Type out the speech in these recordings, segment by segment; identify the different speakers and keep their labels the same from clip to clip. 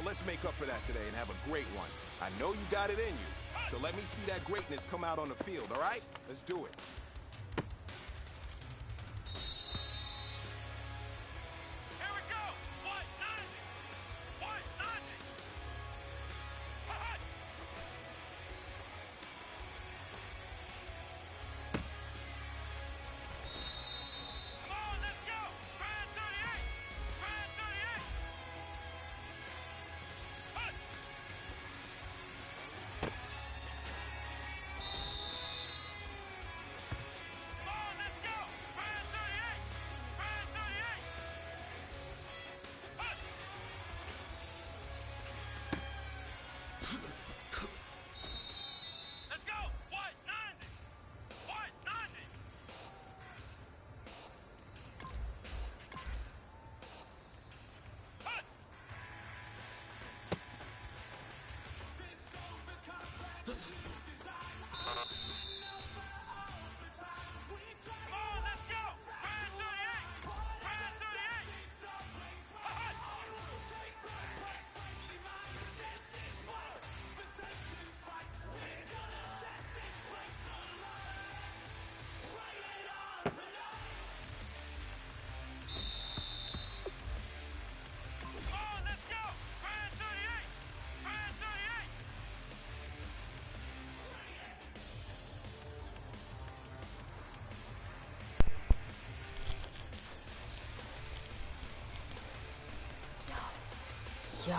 Speaker 1: let's make up for that today and have a great one. I know you got it in you, so let me see that greatness come out on the field, all right? Let's do it.
Speaker 2: Yo.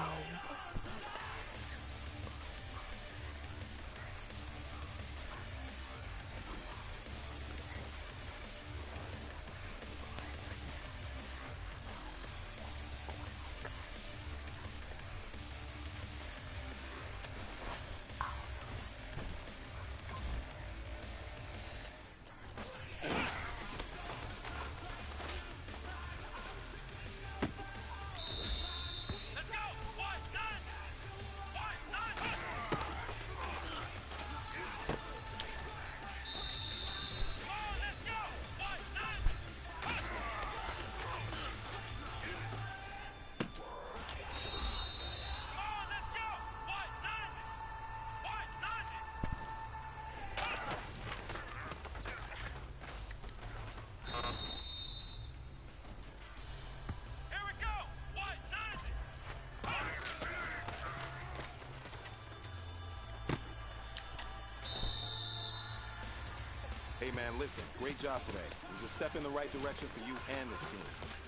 Speaker 1: Hey man, listen, great job today. It was a step in the right direction for you and this team.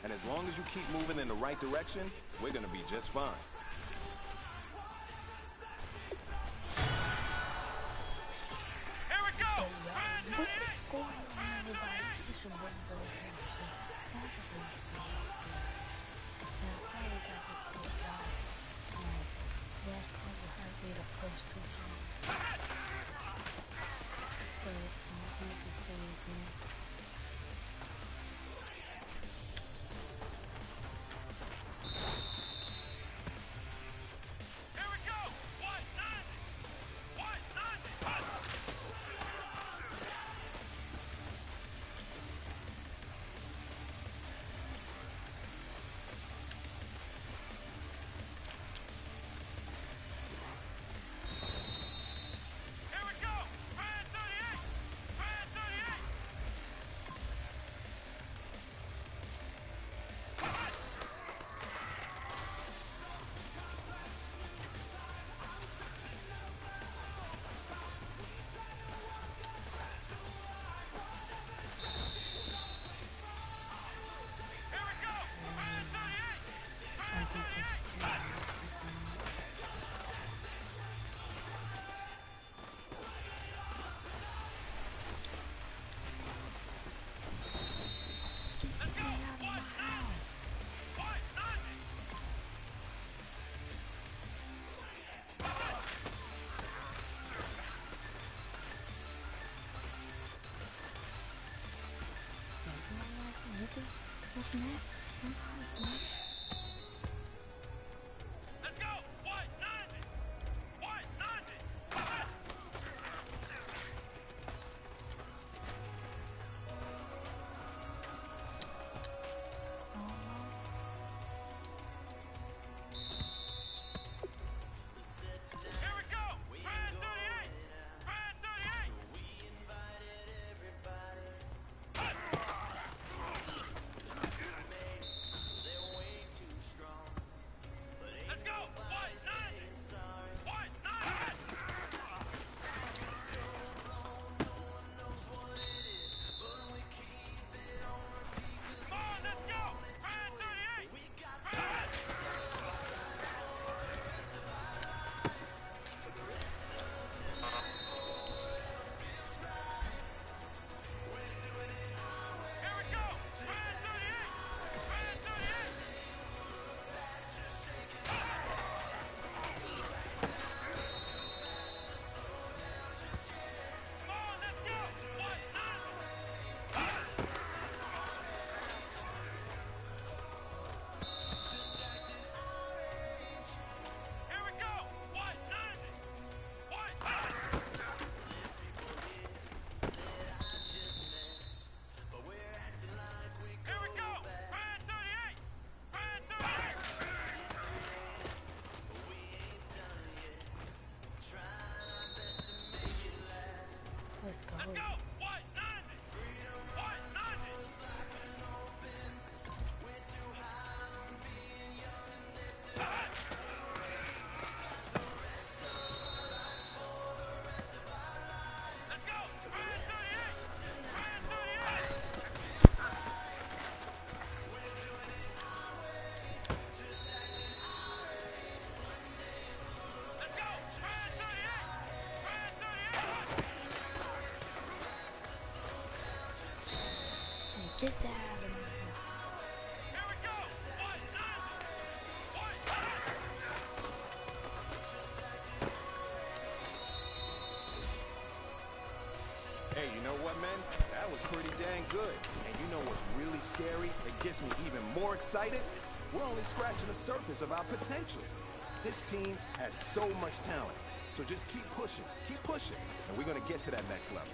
Speaker 1: And as long as you keep moving in the right direction, we're gonna be just fine.
Speaker 3: Here we go!
Speaker 2: Wasn't it?
Speaker 3: Let's go! White 90! White 90!
Speaker 2: Get that out of my house.
Speaker 3: Here we go. What? Nine. What?
Speaker 1: Hey, you know what, man? That was pretty dang good. And you know what's really scary? It gets me even more excited? We're only scratching the surface of our potential. This team has so much talent. So just keep pushing, and we're gonna get to that next level.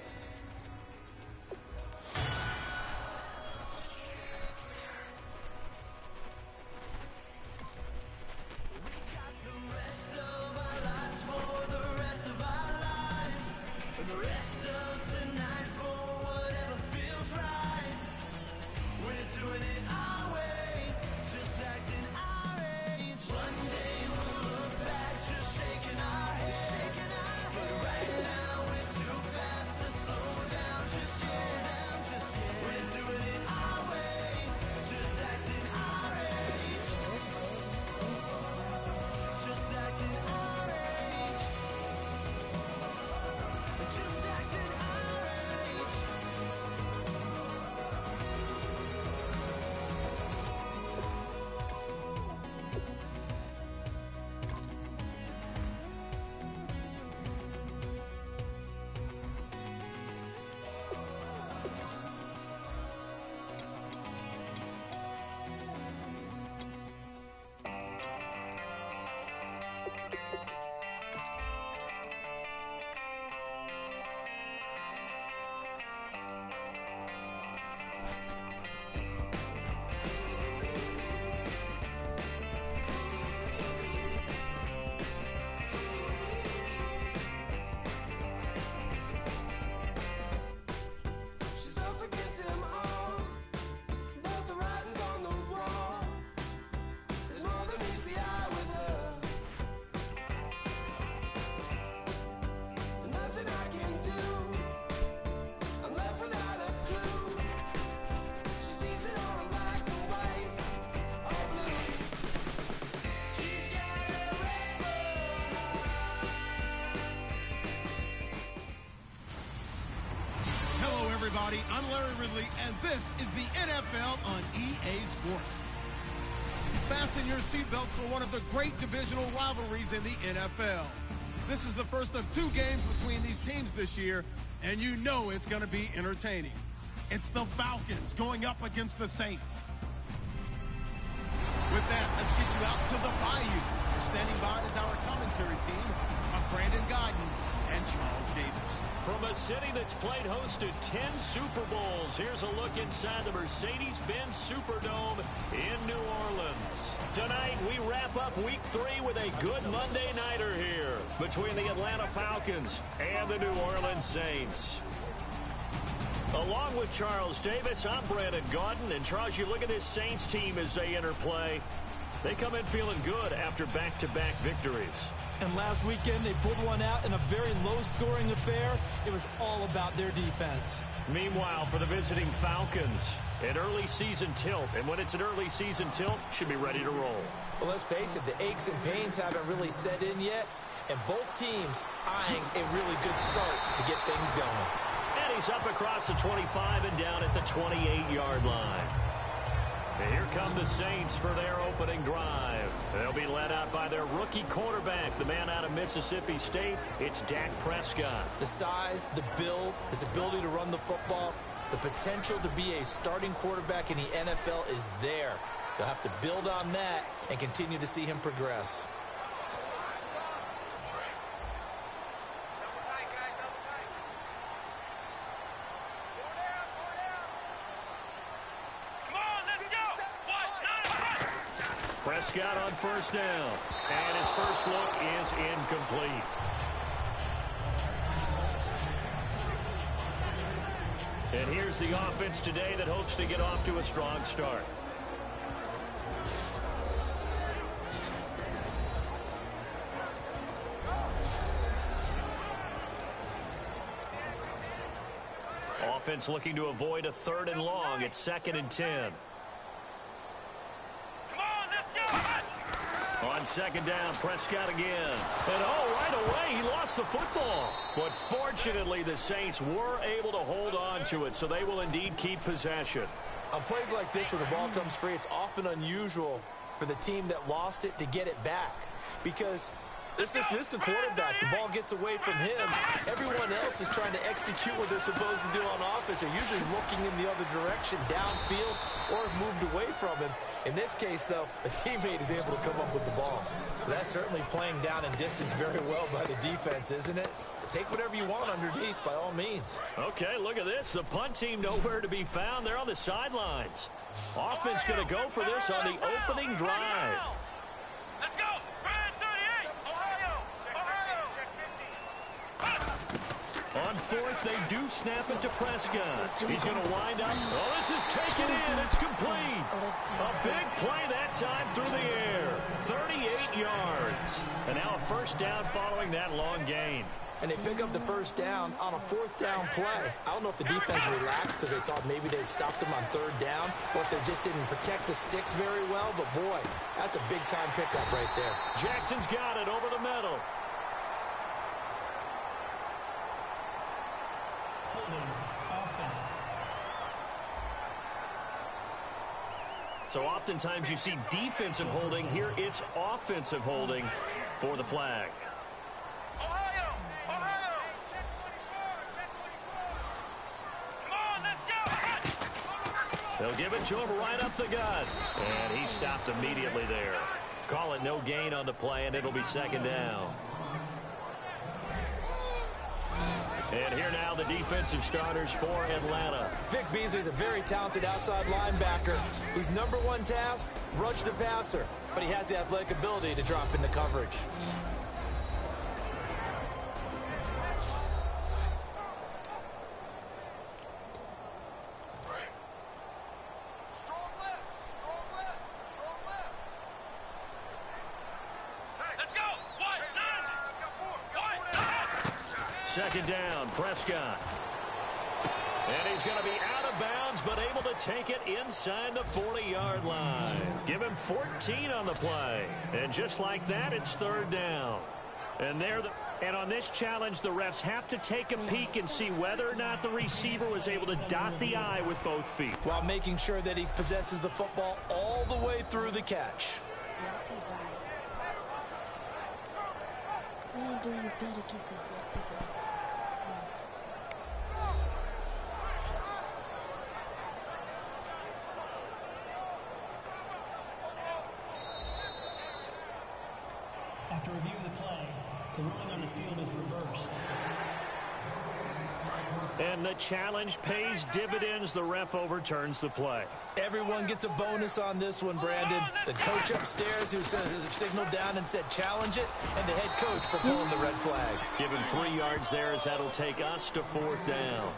Speaker 4: Everybody, I'm Larry Ridley, and this is the NFL on EA Sports. Fasten your seatbelts for one of the great divisional rivalries in the NFL. This is the first of 2 games between these teams this year, and you know it's going to be entertaining. It's the Falcons going up against the Saints. With that, let's get you out to the Bayou. And standing by is our commentary team of Brandon Godden and Charles Davis.
Speaker 5: From a city that's played host to 10 Super Bowls, here's a look inside the Mercedes-Benz Superdome in New Orleans. Tonight, we wrap up Week 3 with a good Monday nighter here between the Atlanta Falcons and the New Orleans Saints. Along with Charles Davis, I'm Brandon Godden. And Charles, you look at this Saints team as they enter play. They come in feeling good after back-to-back victories.
Speaker 6: And last weekend, they pulled one out in a very low-scoring affair. It was all about their defense.
Speaker 5: Meanwhile, for the visiting Falcons, an early season tilt. And when it's an early season tilt, should be ready to roll.
Speaker 6: Well, let's face it, the aches and pains haven't really set in yet. And both teams eyeing a really good start to get things going.
Speaker 5: And he's up across the 25 and down at the 28-yard line. And here come the Saints for their opening drive. They'll be led out by their rookie quarterback, the man out of Mississippi State. It's Dak Prescott.
Speaker 6: The size, the build, his ability to run the football, the potential to be a starting quarterback in the NFL is there. They'll have to build on that and continue to see him progress.
Speaker 5: Prescott on first down, and his first look is incomplete. And here's the offense today that hopes to get off to a strong start. Offense looking to avoid a 3rd and long. It's 2nd and 10. On 2nd down, Prescott again. And right away, he lost the football. But fortunately, the Saints were able to hold on to it, so they will indeed keep possession.
Speaker 6: On plays like this where the ball comes free, it's often unusual for the team that lost it to get it back. Because this is the quarterback. The ball gets away from him. Everyone else is trying to execute what they're supposed to do on offense. They're usually looking in the other direction, downfield, or have moved away from him. In this case, though, a teammate is able to come up with the ball. That's certainly playing down in distance very well by the defense, isn't it? Take whatever you want underneath, by all means.
Speaker 5: Okay, look at this. The punt team nowhere to be found. They're on the sidelines. Offense going to go for this on the opening drive.
Speaker 3: Let's go. Brad 38. Ohio.
Speaker 5: On fourth, they do snap it to Prescott. He's going to wind up. Oh, this is taken in. It's complete. A big play that time through the air. 38 yards. And now a first down following that long gain.
Speaker 6: And they pick up the first down on a fourth down play. I don't know if the defense relaxed because they thought maybe they'd stopped them on third down or if they just didn't protect the sticks very well. But, boy, that's a big-time pickup right there.
Speaker 5: Jackson's got it over the middle.
Speaker 7: Holding offense.
Speaker 5: So oftentimes you see defensive holding. Here it's offensive holding for the flag. They'll give it to him right up the gut. And he stopped immediately there. Call it no gain on the play, and it'll be second down. And here now the defensive starters for Atlanta.
Speaker 6: Vic Beasley's a very talented outside linebacker whose number one task, rush the passer. But he has the athletic ability to drop into coverage.
Speaker 5: Second down, Prescott. And he's going to be out of bounds, but able to take it inside the 40-yard line. Give him 14 on the play. And just like that, it's third down. And on this challenge, the refs have to take a peek and see whether or not the receiver was able to dot the I with both feet.
Speaker 6: While making sure that he possesses the football all the way through the catch.
Speaker 7: After review of the play, the ruling on the field is reversed.
Speaker 5: And the challenge pays dividends. The ref overturns the play.
Speaker 6: Everyone gets a bonus on this one, Brandon. The coach upstairs who signaled down and said challenge it, and the head coach for pulling the red flag.
Speaker 5: Give him 3 yards there as that'll take us to fourth down.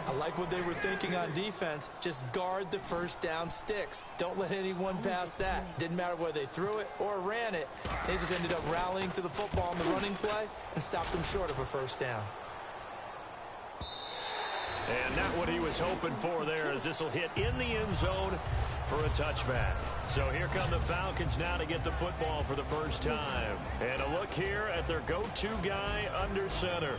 Speaker 6: I like what they were thinking on defense. Just guard the first down sticks. Don't let anyone pass that. Didn't matter whether they threw it or ran it. They just ended up rallying to the football on the running play and stopped them short of a first down.
Speaker 5: And not what he was hoping for there, as this will hit in the end zone for a touchback. So here come the Falcons now to get the football for the first time. And a look here at their go-to guy under center.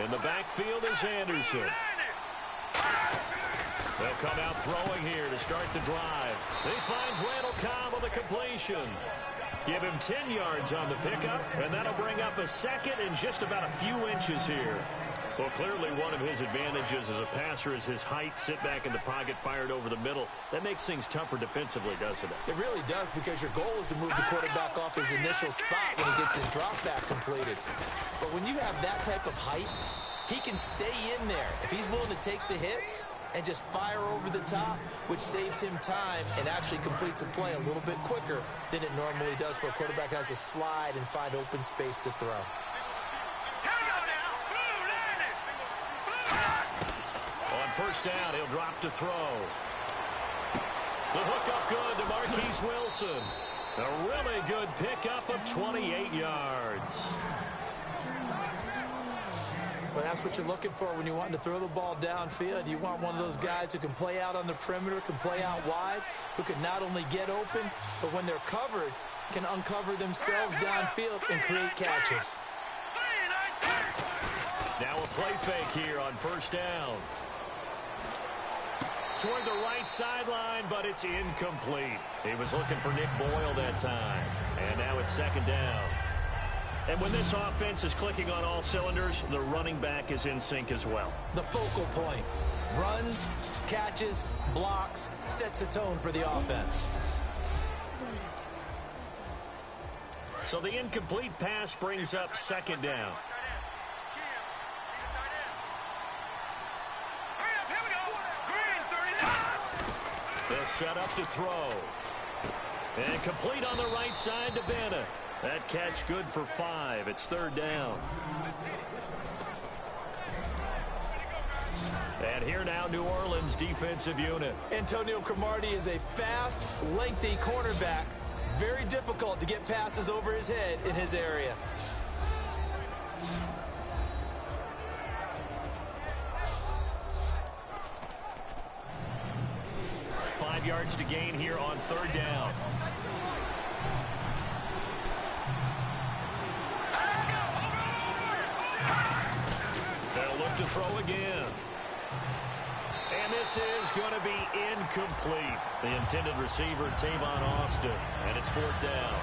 Speaker 5: In the backfield is Anderson. They'll come out throwing here to start the drive. He finds Randall Cobb on the completion. Give him 10 yards on the pickup, and that'll bring up a second in just about a few inches here. Well, clearly one of his advantages as a passer is his height. Sit back in the pocket, fired over the middle. That makes things tougher defensively, doesn't it?
Speaker 6: It really does, because your goal is to move the quarterback off his initial spot when he gets his drop back completed. But when you have that type of height, he can stay in there. If he's willing to take the hits and just fire over the top, which saves him time and actually completes a play a little bit quicker than it normally does for a quarterback who has to slide and find open space to throw.
Speaker 5: On first down, he'll drop to throw. The hook up good to Marquise Wilson. A really good pickup of 28 yards.
Speaker 6: Well, that's what you're looking for when you want to throw the ball downfield. You want one of those guys who can play out on the perimeter, can play out wide, who can not only get open, but when they're covered, can uncover themselves downfield and create catches.
Speaker 5: Now a play fake here on first down. Toward the right sideline, but it's incomplete. He was looking for Nick Boyle that time. And now it's second down. And when this offense is clicking on all cylinders, the running back is in sync as well.
Speaker 6: The focal point. Runs, catches, blocks, sets a tone for the offense.
Speaker 5: So the incomplete pass brings up second down. They'll set up to throw. And complete on the right side to Bennett. That catch good for 5. It's third down. And here now, New Orleans defensive unit.
Speaker 6: Antonio Cromartie is a fast, lengthy cornerback. Very difficult to get passes over his head in his area.
Speaker 5: Five yards to gain here on third down. They'll look to throw again. And this is going to be incomplete. The intended receiver, Tavon Austin, and it's fourth down.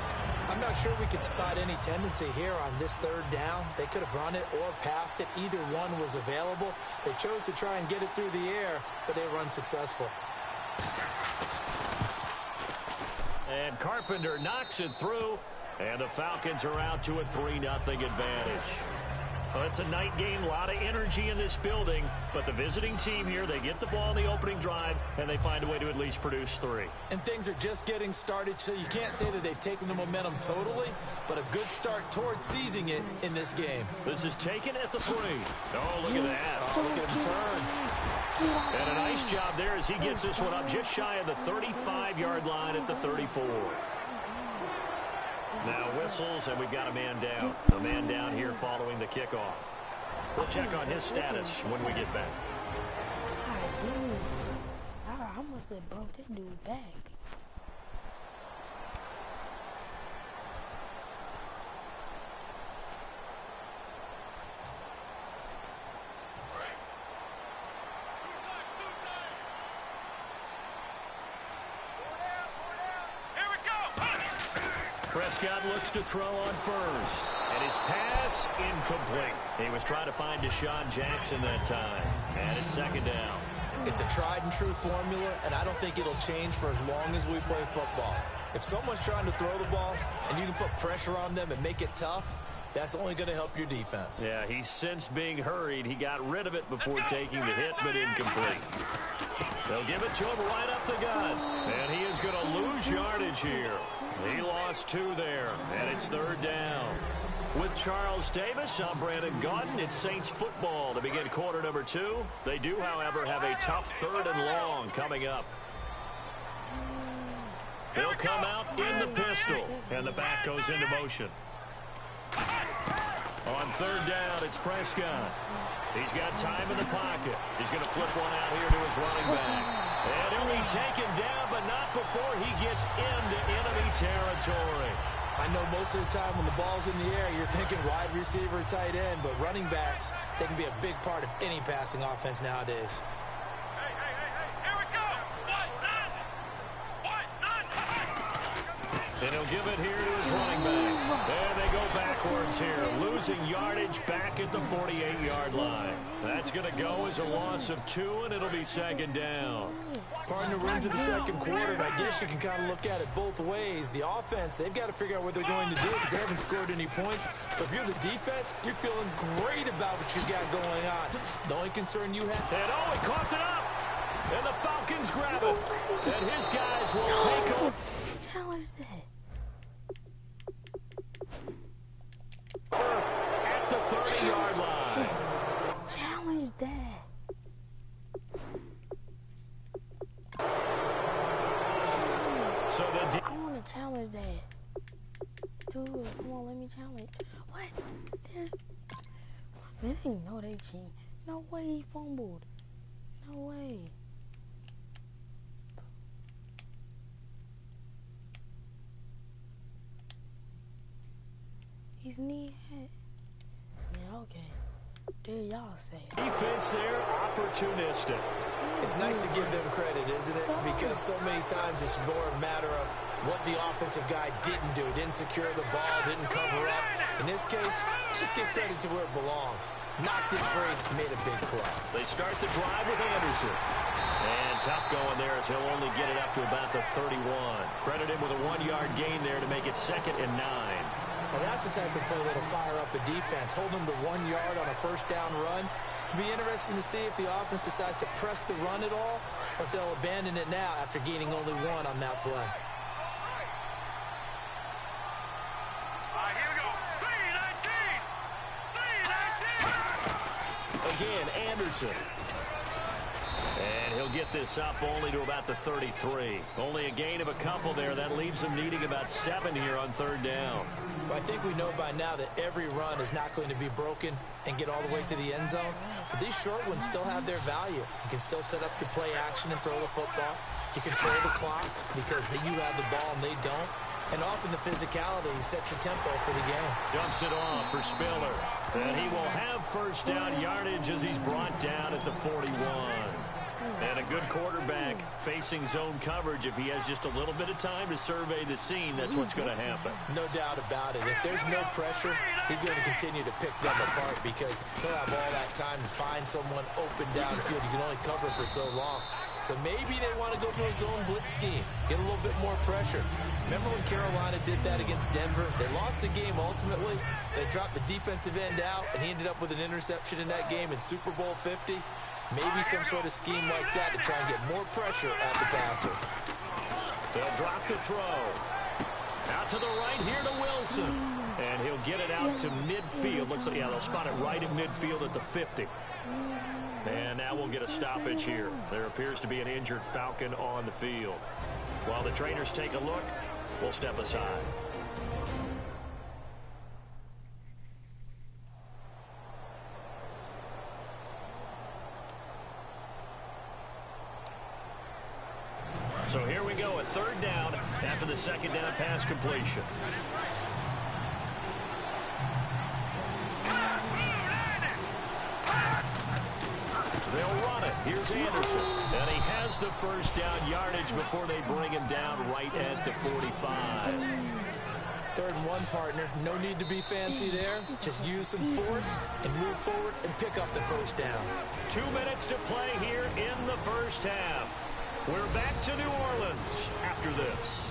Speaker 6: I'm not sure we could spot any tendency here on this third down. They could have run it or passed it. Either one was available. They chose to try and get it through the air, but they were unsuccessful.
Speaker 5: And Carpenter knocks it through, and the Falcons are out to a 3-0 advantage. Well, it's a night game, a lot of energy in this building, but the visiting team here, they get the ball in the opening drive, and they find a way to at least produce 3.
Speaker 6: And things are just getting started, so you can't say that they've taken the momentum totally, but a good start towards seizing it in this game.
Speaker 5: This is taken at the 3. Oh, look at that.
Speaker 6: Oh, look at him turn.
Speaker 5: And a nice job there as he gets this one up just shy of the 35-yard line at the 34. Now whistles, and we've got a man down. A man down here following the kickoff. We'll check on his status when we get back.
Speaker 2: I must have broke that dude back.
Speaker 5: Prescott looks to throw on first. And his pass incomplete. He was trying to find Deshaun Jackson that time. And it's second down.
Speaker 6: It's a tried and true formula, and I don't think it'll change for as long as we play football. If someone's trying to throw the ball and you can put pressure on them and make it tough, that's only going to help your defense.
Speaker 5: Yeah, he's since being hurried. He got rid of it before taking the hit, but incomplete. They'll give it to him right up the gut. And he is going to lose yardage here. He lost 2 there, and it's third down. With Charles Davis, I'm Brandon Gaudin. It's Saints football to begin quarter number 2. They do, however, have a tough third and long coming up. They'll come out in the pistol, and the back goes into motion. On third down, it's Prescott. He's got time in the pocket. He's going to flip one out here to his running back. And he'll be taken down, but not before he gets into enemy territory.
Speaker 6: I know most of the time when the ball's in the air, you're thinking wide receiver, tight end, but running backs, they can be a big part of any passing offense nowadays.
Speaker 3: Here we go!
Speaker 5: And he'll give it here to his running back. There they go backwards here, losing yardage back at the 48-yard line. That's going to go as a loss of 2, and it'll be second down.
Speaker 6: Partner, we're into the second quarter, and I guess you can kind of look at it both ways. The offense, they've got to figure out what they're going to do because they haven't scored any points. But if you're the defense, you're feeling great about what you got going on. The only concern you have...
Speaker 5: And oh, he coughed it up! And the Falcons grab it. And his guys will take over.
Speaker 2: Challenge that.
Speaker 5: At the 30-yard line.
Speaker 2: Challenge that.
Speaker 5: So the
Speaker 2: I want to challenge that. Dude, come on, let me challenge. What? There's... Man, they know they cheat. No way he fumbled. No way. His knee hit. Yeah, okay. There y'all say.
Speaker 5: Defense there, opportunistic.
Speaker 6: It's nice to give them credit, isn't it? Because so many times it's more a matter of what the offensive guy didn't do. Didn't secure the ball, didn't cover up. In this case, let's just give credit to where it belongs. Knocked it free, made a big play.
Speaker 5: They start the drive with Anderson. And tough going there as he'll only get it up to about the 31. Credit him with a 1-yard gain there to make it 2nd and 9.
Speaker 6: And that's the type of play that'll fire up a defense. Hold them to 1 yard on a first down run. It'll be interesting to see if the offense decides to press the run at all, or if they'll abandon it now after gaining only 1 on that play.
Speaker 3: Here we go. 3-19.
Speaker 5: Again, Anderson. And he'll get this up only to about the 33. Only a gain of a couple there. That leaves him needing about 7 here on 3rd down.
Speaker 6: Well, I think we know by now that every run is not going to be broken and get all the way to the end zone. But these short ones still have their value. You can still set up your play action and throw the football. You control the clock because you have the ball and they don't. And often the physicality sets the tempo for the game.
Speaker 5: Dumps it off for Spiller. And he will have first down yardage as he's brought down at the 41. And a good quarterback facing zone coverage. If he has just a little bit of time to survey the scene, that's what's going to happen.
Speaker 6: No doubt about it. If there's no pressure, he's going to continue to pick them apart because he'll have all that time to find someone open downfield. You can only cover for so long. So maybe they want to go to a zone blitz scheme, get a little bit more pressure. Remember when Carolina did that against Denver? They lost the game ultimately. They dropped the defensive end out, and he ended up with an interception in that game in Super Bowl 50. Maybe some sort of scheme like that to try and get more pressure at the passer.
Speaker 5: They'll drop the throw. Out to the right here to Wilson. And he'll get it out to midfield. Looks like, yeah, they'll spot it right at midfield at the 50. And now we'll get a stoppage here. There appears to be an injured Falcon on the field. While the trainers take a look, we'll step aside. So here we go, a 3rd down after the 2nd down pass completion. They'll run it. Here's Anderson. And he has the first down yardage before they bring him down right at the 45.
Speaker 6: 3rd and 1, partner. No need to be fancy there. Just use some force and move forward and pick up the first down.
Speaker 5: 2 minutes to play here in the first half. We're back to New Orleans after this.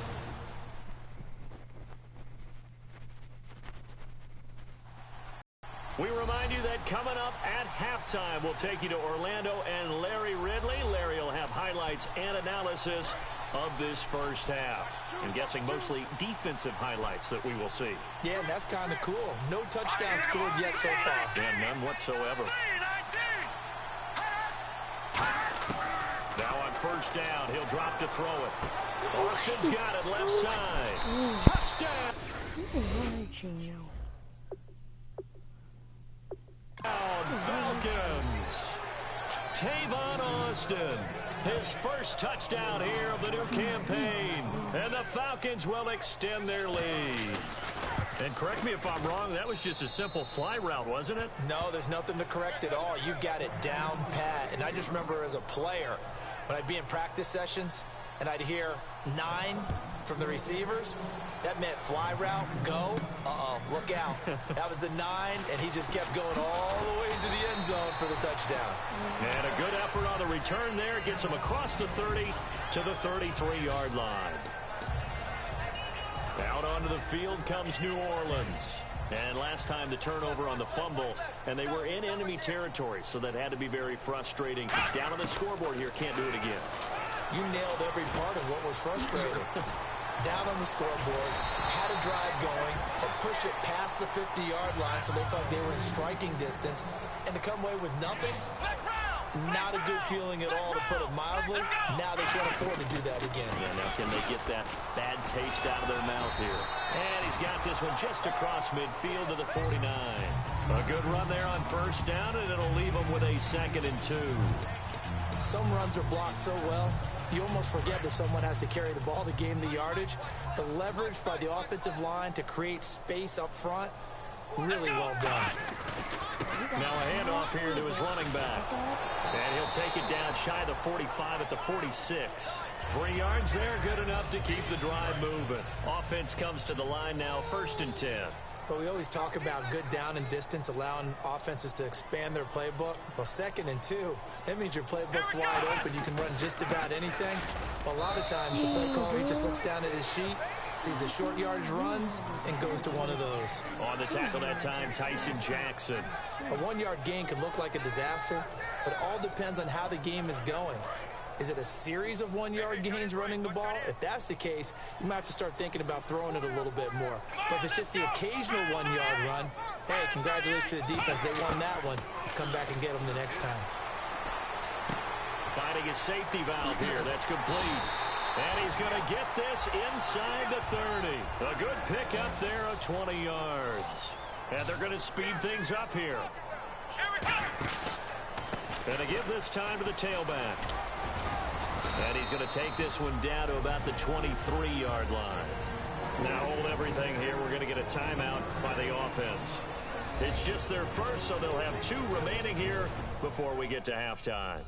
Speaker 5: We remind you that coming up at halftime, we'll take you to Orlando and Larry Ridley. Larry will have highlights and analysis of this first half. I'm guessing mostly defensive highlights that we will see.
Speaker 6: Yeah, and that's kind of cool. No touchdown scored yet so far.
Speaker 5: And none whatsoever. Now on first down, he'll drop to throw it. Austin's got it left side. Touchdown! Falcons. Tavon Austin. His first touchdown here of the new campaign. And the Falcons will extend their lead. And correct me if I'm wrong, that was just a simple fly route, wasn't it?
Speaker 6: No, there's nothing to correct at all. You've got it down pat. And I just remember as a player, when I'd be in practice sessions and I'd hear 9 from the receivers, that meant fly route, go, look out. That was the 9, and he just kept going all the way into the end zone for the touchdown.
Speaker 5: And a good effort on the return there. Gets him across the 30 to the 33-yard line. Out onto the field comes New Orleans. And last time the turnover on the fumble, and they were in enemy territory, so that had to be very frustrating. Down on the scoreboard here, can't do it again.
Speaker 6: You nailed every part of what was frustrating. Down on the scoreboard, had a drive going, and pushed it past the 50-yard line so they felt they were in striking distance, and to come away with nothing, Not a good feeling at all, to put it mildly. Now they can't afford to do that again.
Speaker 5: Yeah, now can they get that bad taste out of their mouth here? And he's got this one just across midfield to the 49. A good run there on first down, and it'll leave them with a 2nd and 2.
Speaker 6: Some runs are blocked so well, you almost forget that someone has to carry the ball to gain the yardage. The leverage by the offensive line to create space up front, really well done.
Speaker 5: Now a handoff here to his running back. And he'll take it down shy of the 45 at the 46. 3 yards there, good enough to keep the drive moving. Offense comes to the line now, 1st and 10.
Speaker 6: But we always talk about good down and distance, allowing offenses to expand their playbook. Well, 2nd and 2, that means your playbook's wide open. You can run just about anything. But a lot of times, the play caller, he just looks down at his sheet, sees the short yardage runs, and goes to one of those.
Speaker 5: On the tackle that time, Tyson Jackson.
Speaker 6: A 1-yard gain could look like a disaster, but it all depends on how the game is going. Is it a series of 1-yard gains running the ball? If that's the case, you might have to start thinking about throwing it a little bit more. But if it's just the occasional 1-yard run, hey, congratulations to the defense. They won that one. Come back and get them the next time.
Speaker 5: Finding his safety valve here. That's complete. And he's going to get this inside the 30. A good pickup there of 20 yards. And they're going to speed things up here. And they give this time to the tailback. And he's going to take this one down to about the 23-yard line. Now hold everything here. We're going to get a timeout by the offense. It's just their first, so they'll have 2 remaining here before we get to halftime.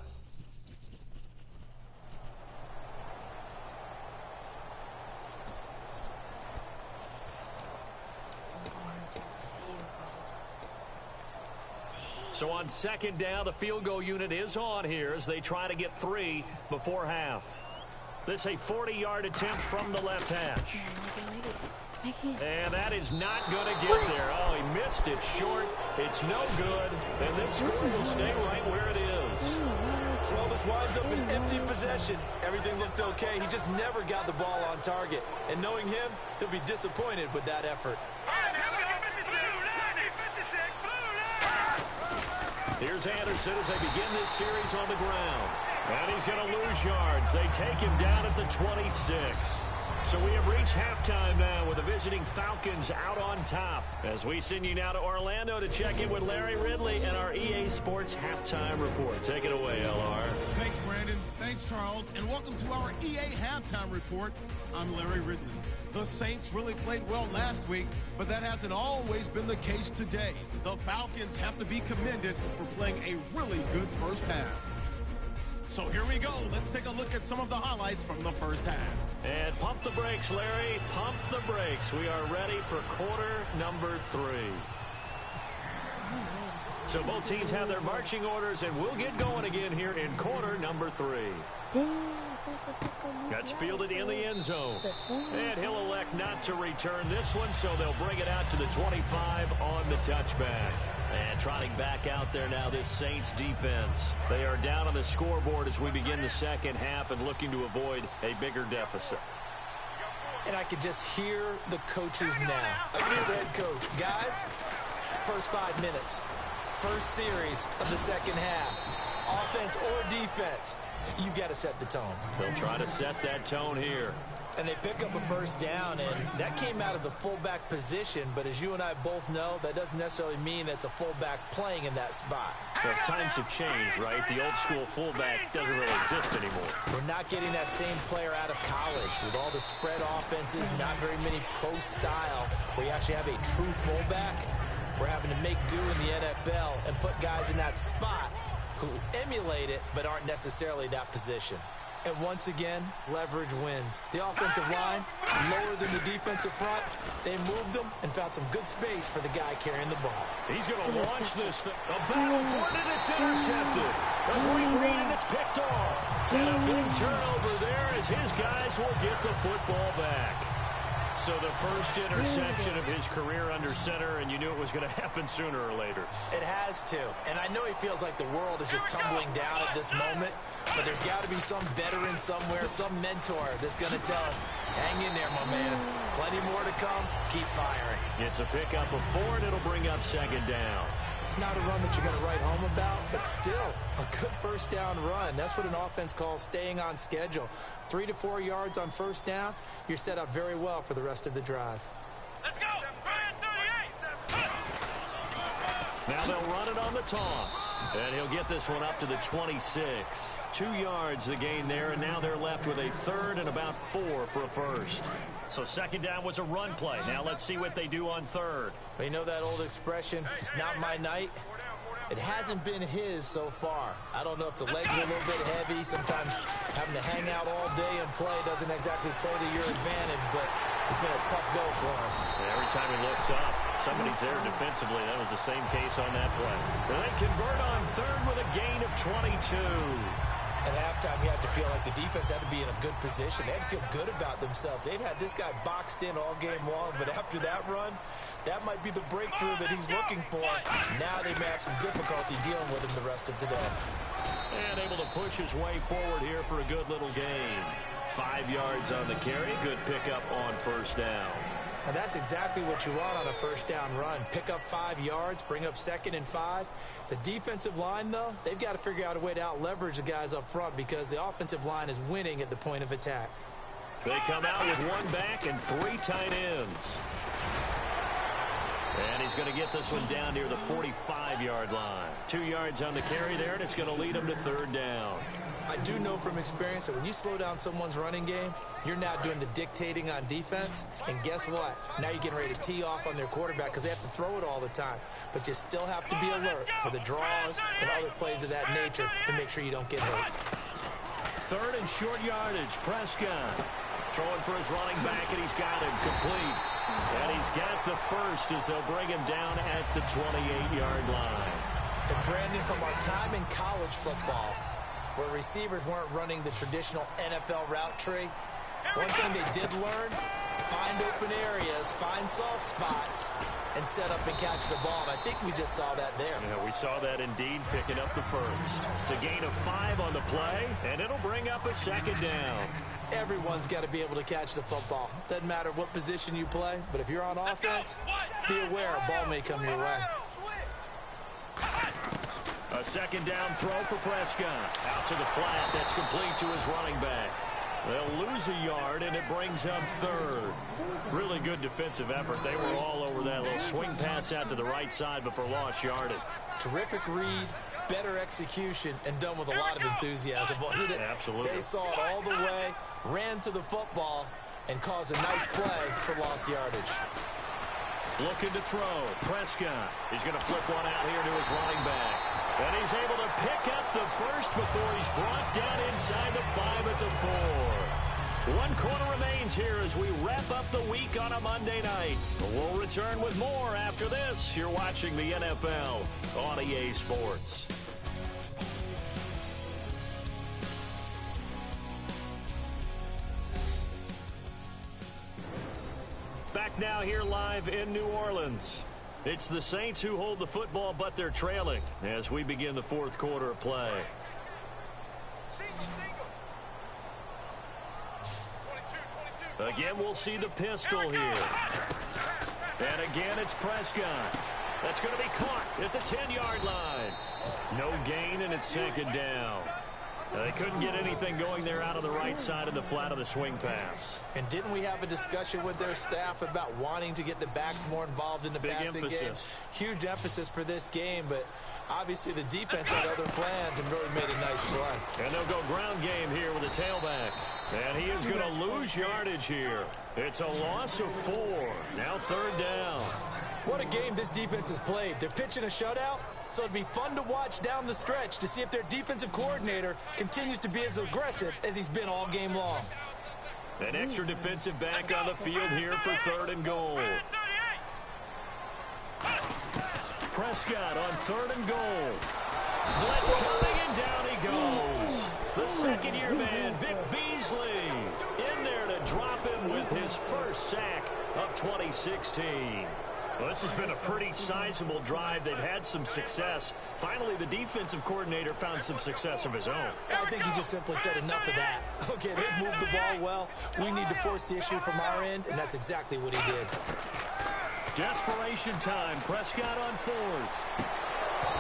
Speaker 5: So on 2nd down, the field goal unit is on here as they try to get 3 before half. This a 40-yard attempt from the left hash. And that is not going to get there. Oh, he missed it short. It's no good. And this score will stay right where it is.
Speaker 6: Well, this winds up an empty possession. Everything looked okay. He just never got the ball on target. And knowing him, he'll be disappointed with that effort.
Speaker 5: Here's Anderson as they begin this series on the ground. And he's going to lose yards. They take him down at the 26. So we have reached halftime now with the visiting Falcons out on top. As we send you now to Orlando to check in with Larry Ridley and our EA Sports Halftime Report. Take it away, LR.
Speaker 4: Thanks, Brandon. Thanks, Charles. And welcome to our EA Halftime Report. I'm Larry Ridley. The Saints really played well last week, but that hasn't always been the case today. The Falcons have to be commended for playing a really good first half. So here we go. Let's take a look at some of the highlights from the first half.
Speaker 5: And pump the brakes, Larry. Pump the brakes. We are ready for quarter number 3. So both teams have their marching orders, and we'll get going again here in quarter number 3. That's fielded in the end zone. And he'll elect not to return this one, so they'll bring it out to the 25 on the touchback. And trotting back out there now, this Saints defense. They are down on the scoreboard as we begin the second half and looking to avoid a bigger deficit.
Speaker 6: And I could just hear the coaches now. I can hear the head coach. Guys, first 5 minutes. First series of the second half. Offense or defense, you got to set the tone.
Speaker 5: They'll try to set that tone here.
Speaker 6: And they pick up a first down, and that came out of the fullback position. But as you and I both know, that doesn't necessarily mean that's a fullback playing in that spot.
Speaker 5: Well, times have changed, right? The old school fullback doesn't really exist anymore.
Speaker 6: We're not getting that same player out of college with all the spread offenses, not very many pro style, where you actually have a true fullback. We're having to make do in the NFL and put guys in that spot who emulate it but aren't necessarily that position. And once again, leverage wins. The offensive line, lower than the defensive front. They moved them and found some good space for the guy carrying the ball.
Speaker 5: He's going to launch this. A battle for it, and it's intercepted. A great read, and it's picked off. And a big turnover there as his guys will get the football back. So the first interception of his career under center, and you knew it was going to happen sooner or later.
Speaker 6: It has to. And I know he feels like the world is just tumbling down at this moment, but there's got to be some veteran somewhere, some mentor that's going to tell him, hang in there, my man. Plenty more to come. Keep firing.
Speaker 5: It's a pickup of 4, and it'll bring up second down.
Speaker 6: Not a run that you're going to write home about, but still a good first down run. That's what an offense calls staying on schedule. 3 to 4 yards on first down, you're set up very well for the rest of the drive.
Speaker 3: Let's go! Brand 38!
Speaker 5: Now they'll run it on the toss. And he'll get this one up to the 26. 2 yards the gain there, and now they're left with a third and about 4 for a first. So second down was a run play. Now let's see what they do on third.
Speaker 6: Well, you know that old expression, it's not my night? It hasn't been his so far. I don't know if the legs are a little bit heavy. Sometimes having to hang out all day and play doesn't exactly play to your advantage, but it's been a tough go for him.
Speaker 5: And every time he looks up, somebody's there defensively. That was the same case on that play. And they convert on third with a gain of 22.
Speaker 6: At halftime, you had to feel like the defense had to be in a good position. They had to feel good about themselves. They'd had this guy boxed in all game long, but after that run, that might be the breakthrough that he's looking for. Now they may have some difficulty dealing with him the rest of today.
Speaker 5: And able to push his way forward here for a good little gain. 5 yards on the carry. Good pickup on first down.
Speaker 6: And that's exactly what you want on a first down run. Pick up 5 yards, bring up 2nd and 5. The defensive line, though, they've got to figure out a way to out-leverage the guys up front because the offensive line is winning at the point of attack.
Speaker 5: They come out with 1 back and 3 tight ends. And he's going to get this one down near the 45-yard line. 2 yards on the carry there, and it's going to lead him to third down.
Speaker 6: I do know from experience that when you slow down someone's running game, you're now doing the dictating on defense. And guess what? Now you're getting ready to tee off on their quarterback because they have to throw it all the time. But you still have to be alert for the draws and other plays of that nature to make sure you don't get hurt.
Speaker 5: Third and short yardage. Prescott throwing for his running back, and he's got him complete. And he's got the first as they'll bring him down at the 28-yard line.
Speaker 6: And Brandon, from our time in college football, where receivers weren't running the traditional NFL route tree, one thing they did learn, find open areas, find soft spots, and set up and catch the ball. And I think we just saw that there.
Speaker 5: Yeah, we saw that indeed, picking up the first. It's a gain of 5 on the play, and it'll bring up a second down.
Speaker 6: Everyone's got to be able to catch the football. Doesn't matter what position you play, but if you're on offense, be aware a ball may come your way.
Speaker 5: A second down throw for Prescott. Out to the flat. That's complete to his running back. They'll lose a yard, and it brings up third. Really good defensive effort. They were all over that little swing pass out to the right side before lost yardage.
Speaker 6: Terrific read, better execution, and done with a lot of enthusiasm.
Speaker 5: Absolutely.
Speaker 6: They saw it all the way, ran to the football, and caused a nice play for lost yardage.
Speaker 5: Looking to throw. Prescott. He's going to flip one out here to his running back. And he's able to pick up the first before he's brought down inside the 5 at the 4. 1 quarter remains here as we wrap up the week on a Monday night. We'll return with more after this. You're watching the NFL on EA Sports. Back now here live in New Orleans. It's the Saints who hold the football, but they're trailing as we begin the 4th quarter of play. Again, we'll see the pistol here. And again, it's Prescott. That's going to be caught at the 10-yard line. No gain, and it's 2nd down. They couldn't get anything going there out of the right side of the flat of the swing pass.
Speaker 6: And didn't we have a discussion with their staff about wanting to get the backs more involved in the passing game? Huge emphasis for this game, but obviously the defense had other plans and really made a nice play.
Speaker 5: And they'll go ground game here with a tailback. And he is going to lose yardage here. It's a loss of 4. Now 3rd down.
Speaker 6: What a game this defense has played. They're pitching a shutout, so it'd be fun to watch down the stretch to see if their defensive coordinator continues to be as aggressive as he's been all game long.
Speaker 5: An extra defensive back on the field here for 3rd and goal. Prescott on 3rd and goal. Blitz coming, and down he goes. The second-year man, Vic Beasley, in there to drop him with his first sack of 2016. Well, this has been a pretty sizable drive. They've had some success. Finally, the defensive coordinator found some success of his own.
Speaker 6: I think he just simply said enough of that. Okay, they've moved the ball well. We need to force the issue from our end, and that's exactly what he did.
Speaker 5: Desperation time. Prescott on 4th.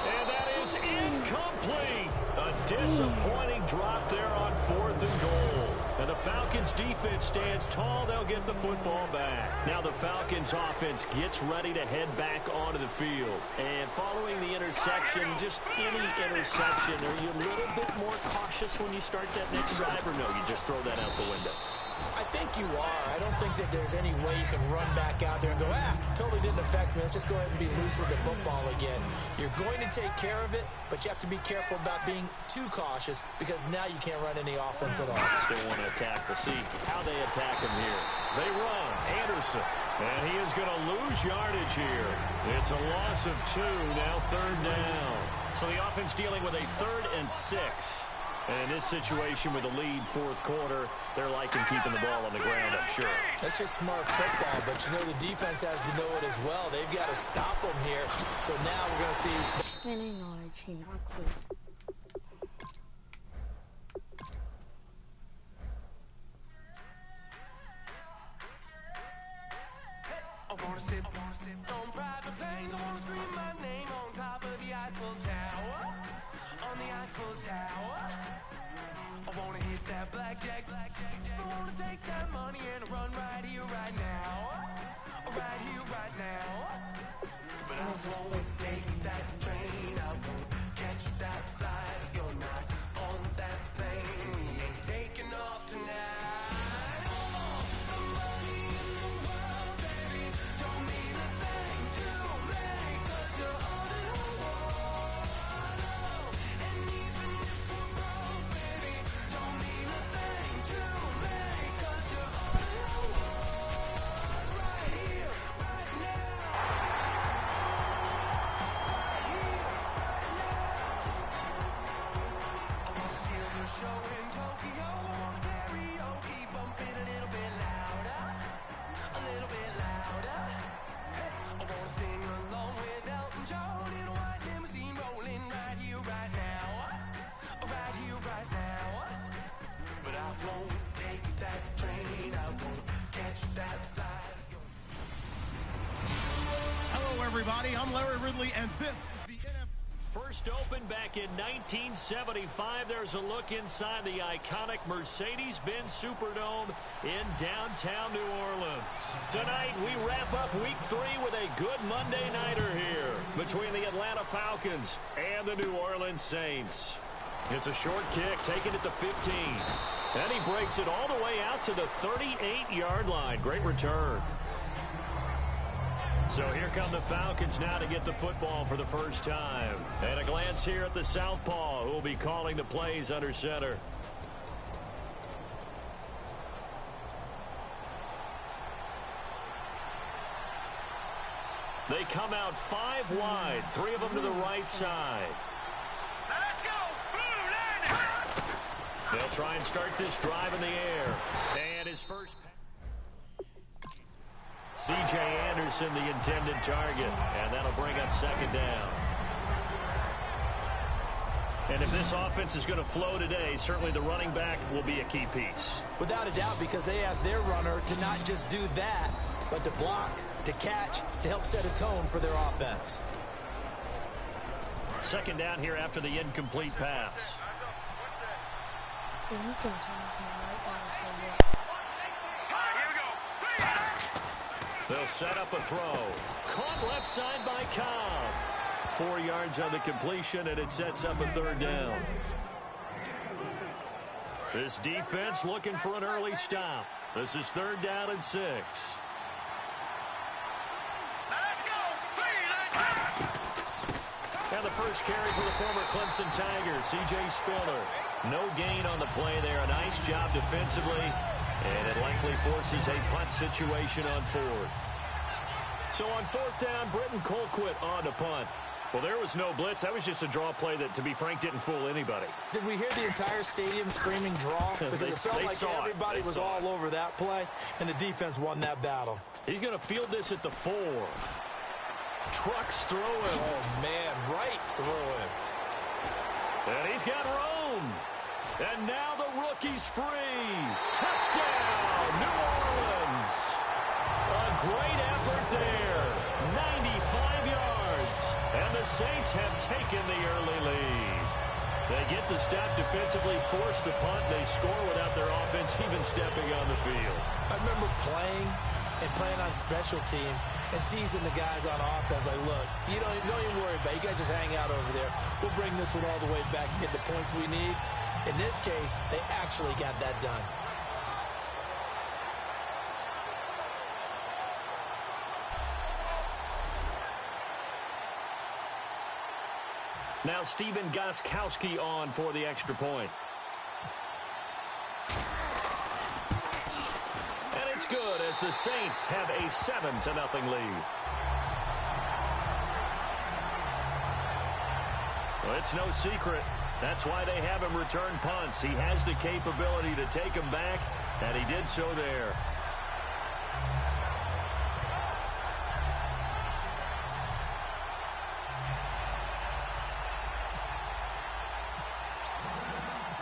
Speaker 5: And that is incomplete. A disappointing drop there on 4th and goal. And the Falcons defense stands tall. They'll get the football back. Now the Falcons offense gets ready to head back onto the field. And following the interception, just any interception, are you a little bit more cautious when you start that next drive, or no, you just throw that out the window?
Speaker 6: I think you are. I don't think that there's any way you can run back out there and go, totally didn't affect me. Let's just go ahead and be loose with the football again. You're going to take care of it, but you have to be careful about being too cautious because now you can't run any offense at all.
Speaker 5: Still want to attack. We'll see how they attack him here. They run. Anderson. And he is going to lose yardage here. It's a loss of 2. Now 3rd down. So the offense dealing with a 3rd and 6. And in this situation with a lead 4th quarter, they're liking keeping the ball on the ground, I'm sure.
Speaker 6: That's just smart football, but you know the defense has to know it as well. They've got to stop them here. So now we're going to see.
Speaker 2: Man, they know our team. I quit.
Speaker 8: I wanna sit on private planes. I wanna scream my name on top of the Eiffel Tower. On the Eiffel Tower. I wanna hit that blackjack. I wanna take that money and run right here, right now. Right here, right now. But I won't take that train. I won't catch that flight. If you're not on that plane, we ain't taking off tonight.
Speaker 4: Everybody, I'm Larry Ridley, and this is the NFL.
Speaker 5: First opened back in 1975. There's a look inside the iconic Mercedes-Benz Superdome in downtown New Orleans. Tonight, we wrap up Week 3 with a good Monday nighter here between the Atlanta Falcons and the New Orleans Saints. It's a short kick, taking it to 15. And he breaks it all the way out to the 38-yard line. Great return. So here come the Falcons now to get the football for the first time. And a glance here at the southpaw, who will be calling the plays under center. They come out 5 wide, 3 of them to the right side.
Speaker 3: Let's go! Blue line!
Speaker 5: They'll try and start this drive in the air. And his first pass. C.J. Anderson, the intended target, and that'll bring up 2nd down. And if this offense is going to flow today, certainly the running back will be a key piece.
Speaker 6: Without a doubt, because they asked their runner to not just do that, but to block, to catch, to help set a tone for their offense.
Speaker 5: 2nd down here after the incomplete pass.
Speaker 2: Yeah, you can turn him right down so good.
Speaker 5: They'll set up a throw. Caught left side by Cobb. 4 yards on the completion, and it sets up a 3rd down. This defense looking for an early stop. This is 3rd down and 6.
Speaker 3: Let's go!
Speaker 5: And the first carry for the former Clemson Tigers, C.J. Spiller. No gain on the play there. A nice job defensively. And it likely forces a punt situation on 4th. So on 4th down, Britton Colquitt on to punt. Well, there was no blitz. That was just a draw play that, to be frank, didn't fool anybody.
Speaker 6: Did we hear the entire stadium screaming draw? Because it felt like everybody was all over that play, and the defense won that battle.
Speaker 5: He's going to field this at the 4. Trucks throwing.
Speaker 6: Oh, man, right throwing.
Speaker 5: And he's got room. And now the rookie's free. Touchdown, New Orleans. A great effort there. 95 yards. And the Saints have taken the early lead. They get the stop defensively, force the punt. They score without their offense even stepping on the field.
Speaker 6: I remember playing on special teams and teasing the guys on offense like, look, don't even worry about it. You guys just hang out over there. We'll bring this one all the way back and get the points we need. In this case, they actually got that done.
Speaker 5: Now Steven Gostkowski on for the extra point. And it's good as the Saints have a 7-0 lead. Well, it's no secret. That's why they have him return punts. He has the capability to take them back, and he did so there.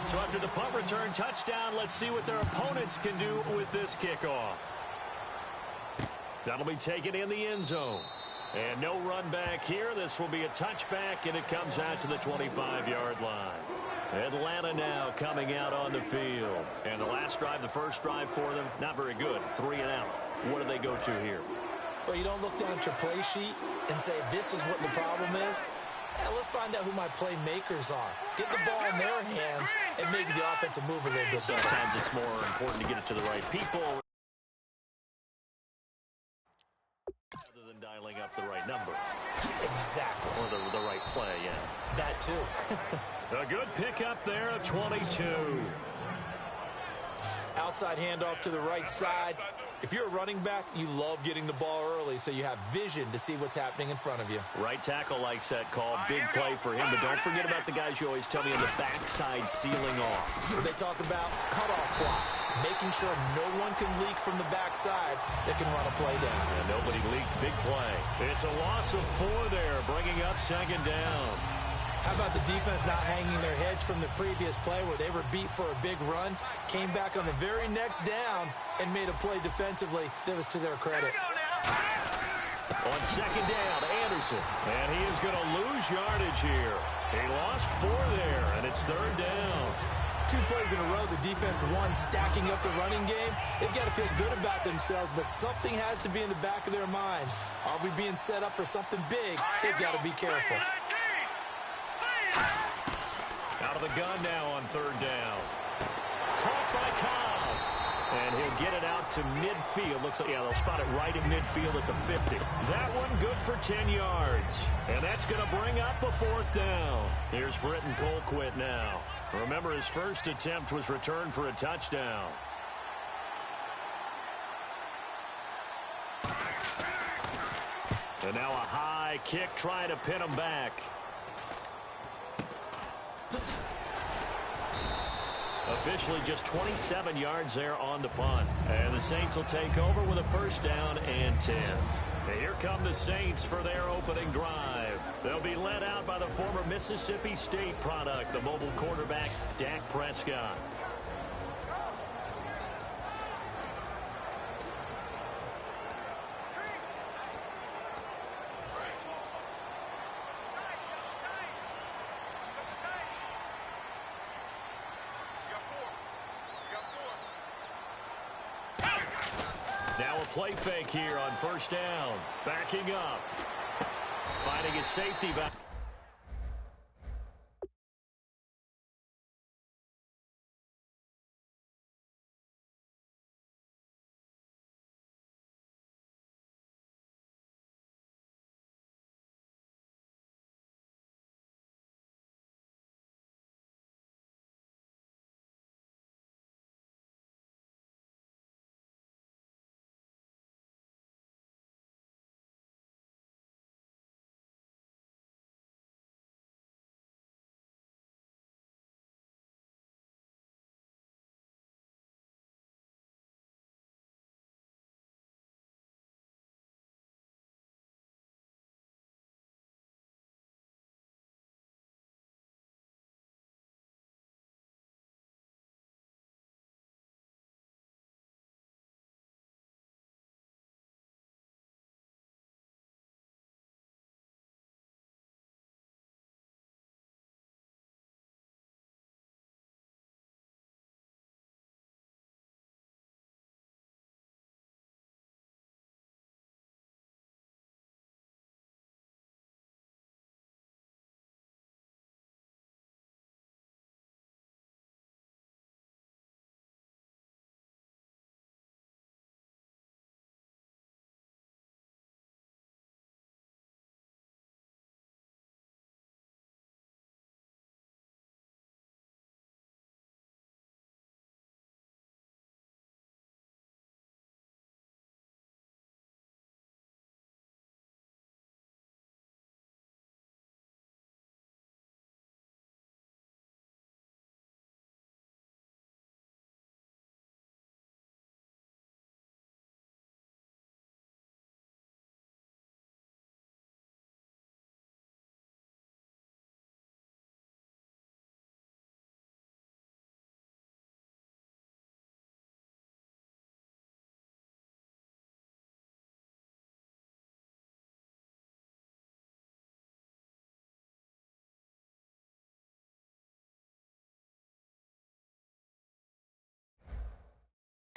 Speaker 5: So after the punt return touchdown, let's see what their opponents can do with this kickoff. That'll be taken in the end zone. And no run back here. This will be a touchback, and it comes out to the 25-yard line. Atlanta now coming out on the field. And the last drive, the first drive for them, not very good. 3 and out. What do they go to here?
Speaker 6: Well, you don't look down at your play sheet and say, this is what the problem is. Yeah, let's find out who my playmakers are. Get the ball in their hands and make the offensive move a little bit better.
Speaker 5: Sometimes it's more important to get it to the right people rather than dialing up the right number.
Speaker 6: Exactly.
Speaker 5: Or the right play, yeah.
Speaker 6: That too.
Speaker 5: A good pickup there, a 22.
Speaker 6: Outside handoff to the right side. If you're a running back, you love getting the ball early so you have vision to see what's happening in front of you.
Speaker 5: Right tackle likes that call. Big play for him. But don't forget about the guys you always tell me on the backside sealing off.
Speaker 6: They talk about cutoff blocks, making sure no one can leak from the backside that can run a play down.
Speaker 5: And nobody leaked. Big play. It's a loss of 4 there, bringing up second down.
Speaker 6: How about the defense not hanging their heads from the previous play where they were beat for a big run, came back on the very next down and made a play defensively that was to their credit.
Speaker 5: On second down, Anderson. And he is going to lose yardage here. He lost 4 there, and it's third down.
Speaker 6: 2 plays in a row, the defense won, stacking up the running game. They've got to feel good about themselves, but something has to be in the back of their minds. Are we being set up for something big? They've got to be careful.
Speaker 5: Out of the gun now on third down. Caught by Cobb. And he'll get it out to midfield. Looks like, yeah, they'll spot it right in midfield at the 50. That one good for 10 yards. And that's going to bring up a 4th down. Here's Britton Colquitt now. Remember, his first attempt was returned for a touchdown. And now a high kick trying to pin him back. Officially just 27 yards there on the punt. And the Saints will take over with a 1st down and 10. And here come the Saints for their opening drive. They'll be led out by the former Mississippi State product, the mobile quarterback, Dak Prescott. Now a play fake here on 1st down. Backing up. Finding his safety back.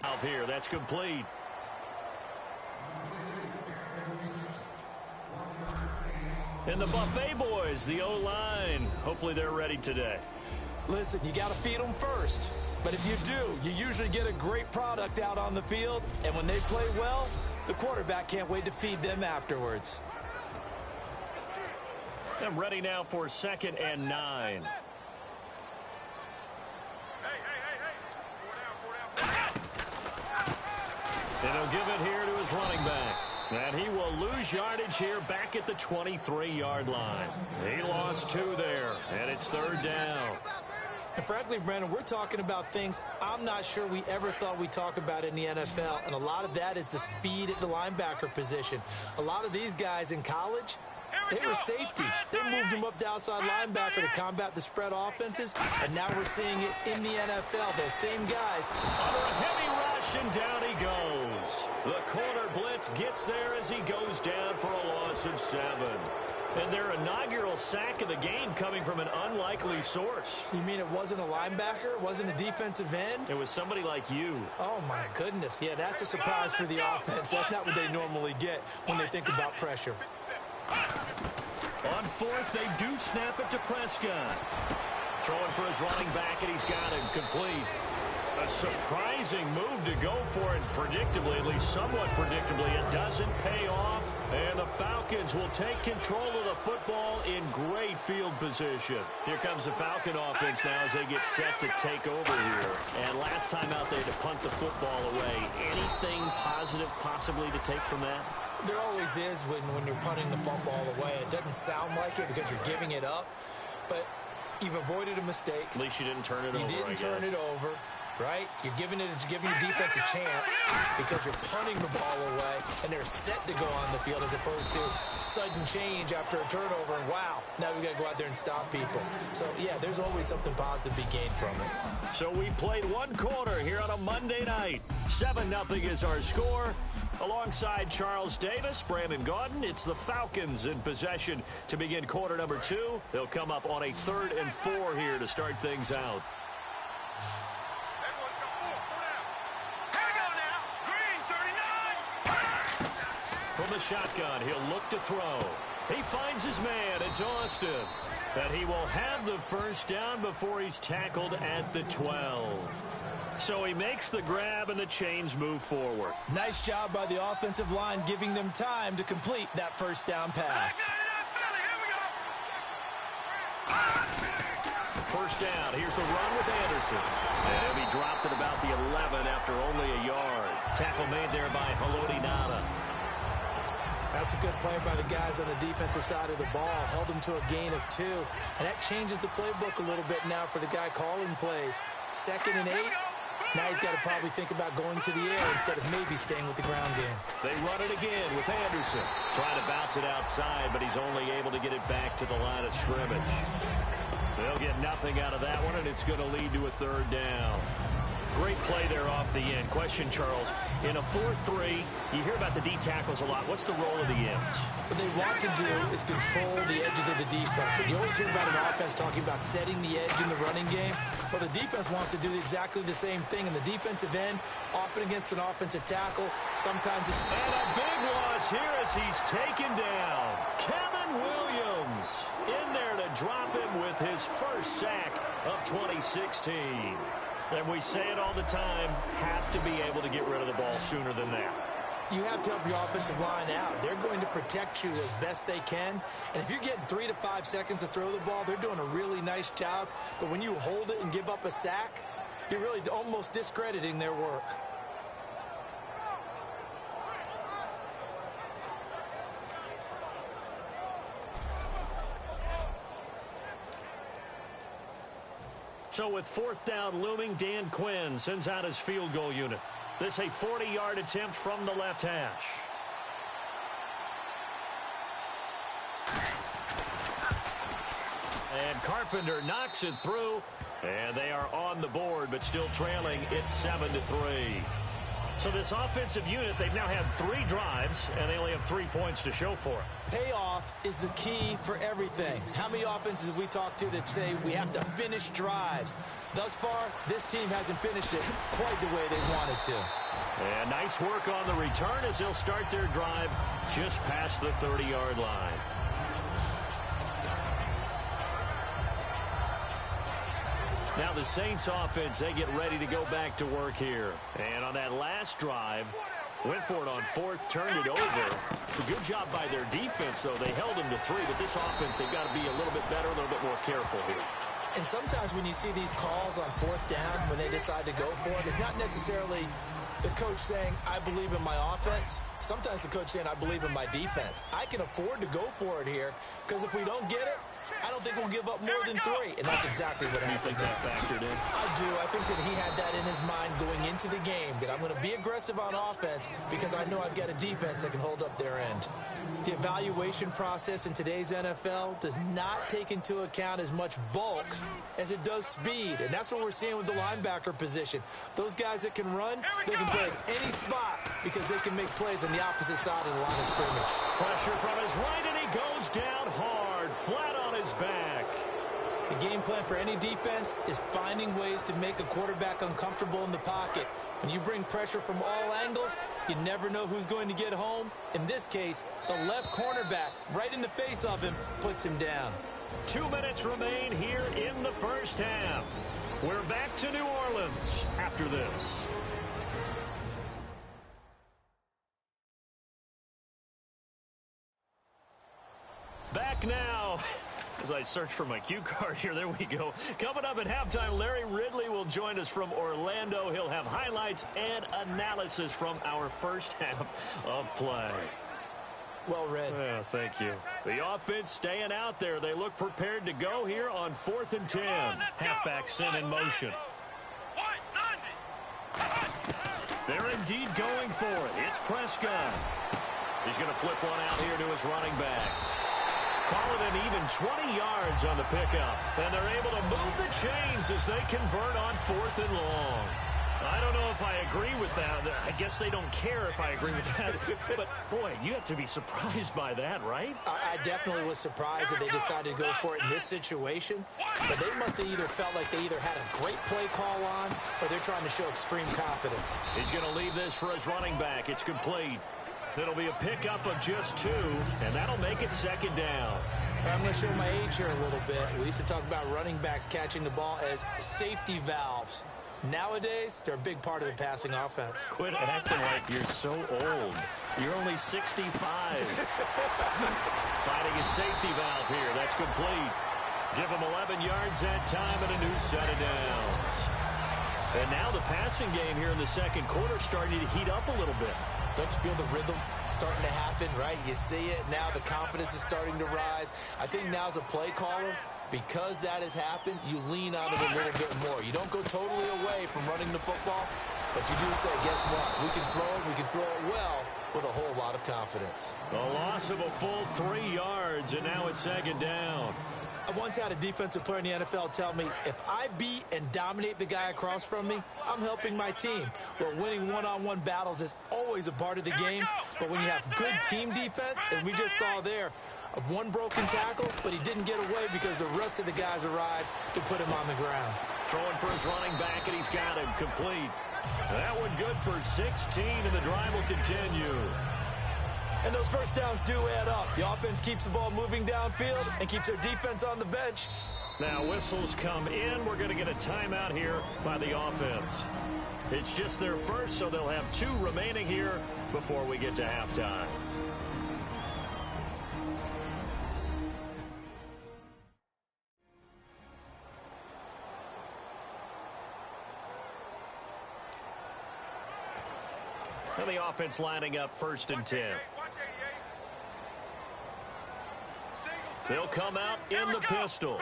Speaker 5: Out here, that's complete. And the Buffet boys, the O-line, hopefully they're ready today.
Speaker 6: Listen, you got to feed them first. But if you do, you usually get a great product out on the field. And when they play well, the quarterback can't wait to feed them afterwards.
Speaker 5: I'm ready now for 2nd and 9. And he'll give it here to his running back. And he will lose yardage here back at the 23-yard line. He lost 2 there, and it's 3rd down.
Speaker 6: And frankly, Brandon, we're talking about things I'm not sure we ever thought we'd talk about in the NFL, and a lot of that is the speed at the linebacker position. A lot of these guys in college, they were safeties. They moved them up to outside linebacker to combat the spread offenses, and now we're seeing it in the NFL. Those same guys.
Speaker 5: Under a heavy rush, and down he goes. The corner blitz gets there as he goes down for a loss of 7. And their inaugural sack of the game coming from an unlikely source.
Speaker 6: You mean it wasn't a linebacker? It wasn't a defensive end?
Speaker 5: It was somebody like you.
Speaker 6: Oh, my goodness. Yeah, that's a surprise for the offense. That's not what they normally get when they think about pressure.
Speaker 5: On 4th, they do snap it to Prescott. Throwing for his running back, and he's got him complete. A surprising move to go for it, predictably, at least somewhat predictably. It doesn't pay off, and the Falcons will take control of the football in great field position. Here comes the Falcon offense now as they get set to take over here. And last time out there to punt the football away. Anything positive possibly to take from that?
Speaker 6: There always is when you're punting the football away. It doesn't sound like it because you're giving it up, but you've avoided a mistake.
Speaker 5: At least you didn't turn it over,
Speaker 6: You didn't turn it over. Right? You're giving your defense a chance because you're punting the ball away, and they're set to go on the field as opposed to sudden change after a turnover, and wow, now we got to go out there and stop people. So, yeah, there's always something positive to be gained from it.
Speaker 5: So we've played 1 quarter here on a Monday night. 7-0 is our score. Alongside Charles Davis, Brandon Gaudin, it's the Falcons in possession to begin quarter number 2. They'll come up on a 3rd and 4 here to start things out. From the shotgun, he'll look to throw. He finds his man. It's Austin. But he will have the first down before he's tackled at the 12. So he makes the grab, and the chains move forward.
Speaker 6: Nice job by the offensive line giving them time to complete that first down pass.
Speaker 5: First down. Here's the run with Anderson. And he'll be dropped at about the 11 after only a yard. Tackle made there by Haloti Ngata.
Speaker 6: That's a good play by the guys on the defensive side of the ball. Held them to a gain of 2. And that changes the playbook a little bit now for the guy calling plays. 2nd and 8. Now he's got to probably think about going to the air instead of maybe staying with the ground game.
Speaker 5: They run it again with Anderson. Trying to bounce it outside, but he's only able to get it back to the line of scrimmage. They'll get nothing out of that one, and it's going to lead to a 3rd down. Great play there off the end. Question, Charles. In a 4-3, you hear about the D tackles a lot. What's the role of the ends?
Speaker 6: What they want to do is control the edges of the defense. And you always hear about an offense talking about setting the edge in the running game. Well, the defense wants to do exactly the same thing. In the defensive end, often against an offensive tackle, sometimes...
Speaker 5: And a big loss here as he's taken down. Kevin Williams in there to drop him with his first sack of 2016. And we say it all the time, have to be able to get rid of the ball sooner than that.
Speaker 6: You have to help your offensive line out. They're going to protect you as best they can. And if you're getting 3 to 5 seconds to throw the ball, they're doing a really nice job. But when you hold it and give up a sack, you're really almost discrediting their work.
Speaker 5: So with 4th down looming, Dan Quinn sends out his field goal unit. This a 40-yard attempt from the left hash. And Carpenter knocks it through, and they are on the board, but still trailing. It's 7-3. So this offensive unit, they've now had 3 drives, and they only have 3 points to show for it.
Speaker 6: Payoff is the key for everything. How many offenses have we talked to that say we have to finish drives? Thus far, this team hasn't finished it quite the way they wanted to.
Speaker 5: And nice work on the return as they'll start their drive just past the 30-yard line. Now the Saints offense, they get ready to go back to work here. And on that last drive, went for it on 4th, turned it over. A good job by their defense, though. They held them to 3, but this offense, they've got to be a little bit better, a little bit more careful here.
Speaker 6: And sometimes when you see these calls on 4th down, when they decide to go for it, it's not necessarily the coach saying, I believe in my offense. Sometimes the coach saying, I believe in my defense. I can afford to go for it here, because if we don't get it, I don't think we'll give up more than 3. And that's exactly what happened.
Speaker 5: You think that factored in?
Speaker 6: I do. I think that he had that in his mind going into the game, that I'm going to be aggressive on offense because I know I've got a defense that can hold up their end. The evaluation process in today's NFL does not take into account as much bulk as it does speed. And that's what we're seeing with the linebacker position. Those guys that can run, they can play at any spot because they can make plays on the opposite side of the line of scrimmage.
Speaker 5: Pressure from his right, and he goes down hard, flat on his back.
Speaker 6: The game plan for any defense is finding ways to make a quarterback uncomfortable in the pocket. When you bring pressure from all angles, you never know who's going to get home. In this case, the left cornerback, right in the face of him, puts him down.
Speaker 5: 2 minutes remain here in the first half. We're back to New Orleans after this. Back now. As I search for my cue card here, there we go. Coming up at halftime, Larry Ridley will join us from Orlando. He'll have highlights and analysis from our first half of play.
Speaker 6: Well read.
Speaker 5: Yeah, thank you. The offense staying out there. They look prepared to go here on 4th and 10. Halfback sent in motion. They're indeed going for it. It's Prescott. He's going to flip one out here to his running back. Call it an even 20 yards on the pickup. And they're able to move the chains as they convert on 4th and long. I don't know if I agree with that. I guess they don't care if I agree with that. But, boy, you have to be surprised by that, right?
Speaker 6: I definitely was surprised that they decided to go for it in this situation. But they must have either felt like they either had a great play call on or they're trying to show extreme confidence.
Speaker 5: He's going to leave this for his running back. It's complete. It'll be a pickup of just 2, and that'll make it 2nd down.
Speaker 6: I'm going to show my age here a little bit. We used to talk about running backs catching the ball as safety valves. Nowadays, they're a big part of the passing offense.
Speaker 5: Quit acting like you're so old. You're only 65. Finding a safety valve here. That's complete. Give him 11 yards that time and a new set of downs. And now the passing game here in the second quarter starting to heat up a little bit.
Speaker 6: Don't you feel the rhythm starting to happen, right? You see it. Now the confidence is starting to rise. I think now as a play caller, because that has happened, you lean on it a little bit more. You don't go totally away from running the football, but you do say, guess what? We can throw it. We can throw it well with a whole lot of confidence.
Speaker 5: A loss of a full 3 yards, and now it's 2nd down.
Speaker 6: I once had a defensive player in the NFL tell me, if I beat and dominate the guy across from me, I'm helping my team. Well, winning one-on-one battles is always a part of the game, but when you have good team defense, as we just saw there, one broken tackle, but he didn't get away because the rest of the guys arrived to put him on the ground.
Speaker 5: Throwing for his running back, and he's got him complete. That one good for 16, and the drive will continue.
Speaker 6: And those first downs do add up. The offense keeps the ball moving downfield and keeps their defense on the bench.
Speaker 5: Now whistles come in. We're going to get a timeout here by the offense. It's just their first, so they'll have 2 remaining here before we get to halftime. And the offense lining up 1st and 10. They'll come out in the pistol.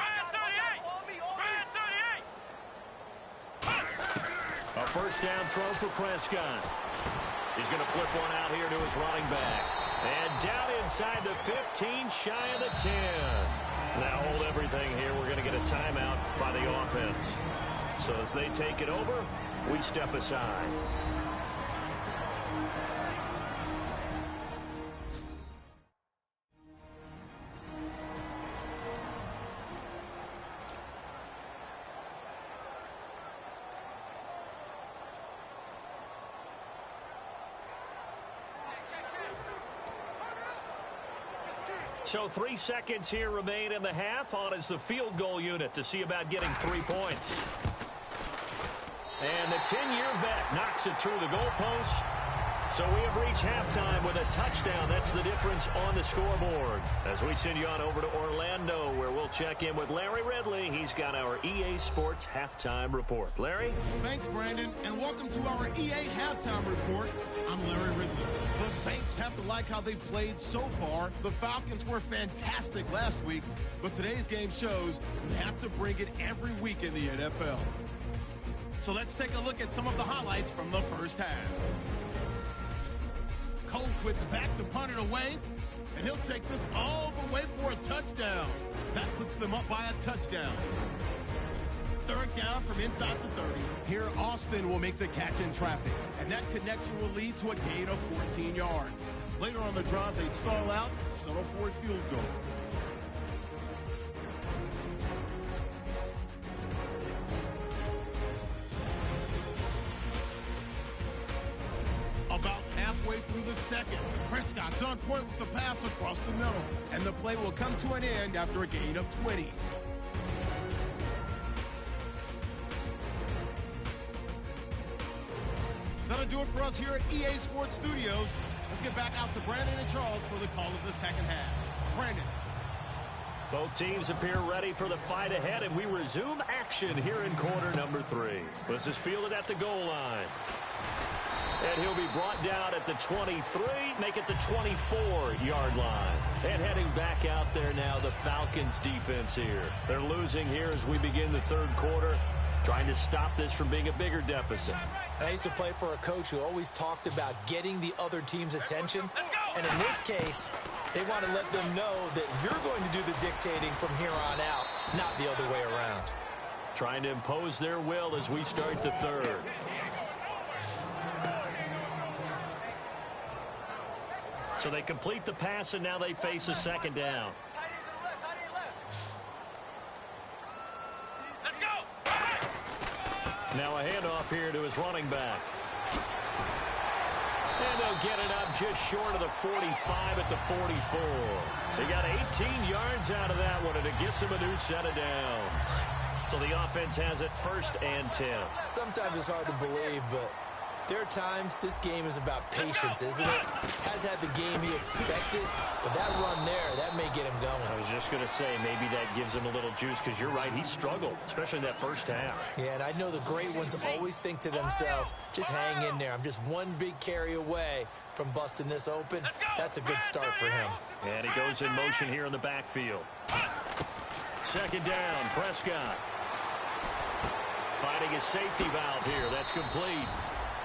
Speaker 5: A first down throw for Prescott. He's going to flip one out here to his running back. And down inside the 15, shy of the 10. Now hold everything here. We're going to get a timeout by the offense. So as they take it over, we step aside. So 3 seconds here remain in the half. On is the field goal unit to see about getting 3 points. And the 10-year vet knocks it through the goalpost. So we have reached halftime with a touchdown. That's the difference on the scoreboard. As we send you on over to Orlando, where we'll check in with Larry Ridley. He's got our EA Sports halftime report. Larry?
Speaker 4: Thanks, Brandon, and welcome to our EA halftime report. I'm Larry Ridley. The Saints have to like how they've played so far. The Falcons were fantastic last week, but today's game shows you have to bring it every week in the NFL. So let's take a look at some of the highlights from the first half. Colquitt's back to punt it away, and he'll take this all the way for a touchdown. That puts them up by a touchdown. Third down from inside the 30. Here, Austin will make the catch in traffic, and that connection will lead to a gain of 14 yards. Later on the drive, they'd stall out, settle for a field goal. About halfway through the second, Prescott's on point with the pass across the middle, and the play will come to an end after a gain of 20. That'll do it for us here at EA Sports Studios. Let's get back out to Brandon and Charles for the call of the second half. Brandon.
Speaker 5: Both teams appear ready for the fight ahead, and we resume action here in quarter number 3. This is fielded at the goal line. And he'll be brought down at the 23, make it the 24-yard line. And heading back out there now, the Falcons defense here. They're losing here as we begin the third quarter, trying to stop this from being a bigger deficit.
Speaker 6: I used to play for a coach who always talked about getting the other team's attention. And in this case, they want to let them know that you're going to do the dictating from here on out, not the other way around.
Speaker 5: Trying to impose their will as we start the third. So they complete the pass, and now they face a second down. Now a handoff here to his running back. And they'll get it up just short of the 45 at the 44. They got 18 yards out of that one, and it gets them a new set of downs. So the offense has it 1st and 10.
Speaker 6: Sometimes it's hard to believe, but there are times this game is about patience, isn't it? Has had the game he expected, but that run there, that may get him going.
Speaker 5: I was just going to say, maybe that gives him a little juice, because you're right, he struggled, especially in that first half.
Speaker 6: Yeah, and I know the great ones always think to themselves, just hang in there. I'm just one big carry away from busting this open. That's a good start for him.
Speaker 5: And he goes in motion here in the backfield. Second down, Prescott. Finding his safety valve here. That's complete.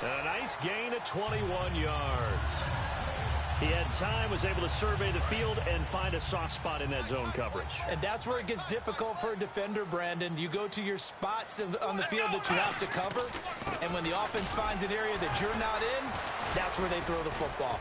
Speaker 5: A nice gain of 21 yards. He had time, was able to survey the field and find a soft spot in that zone coverage.
Speaker 6: And that's where it gets difficult for a defender, Brandon. You go to your spots on the field that you have to cover, and when the offense finds an area that you're not in, that's where they throw the football.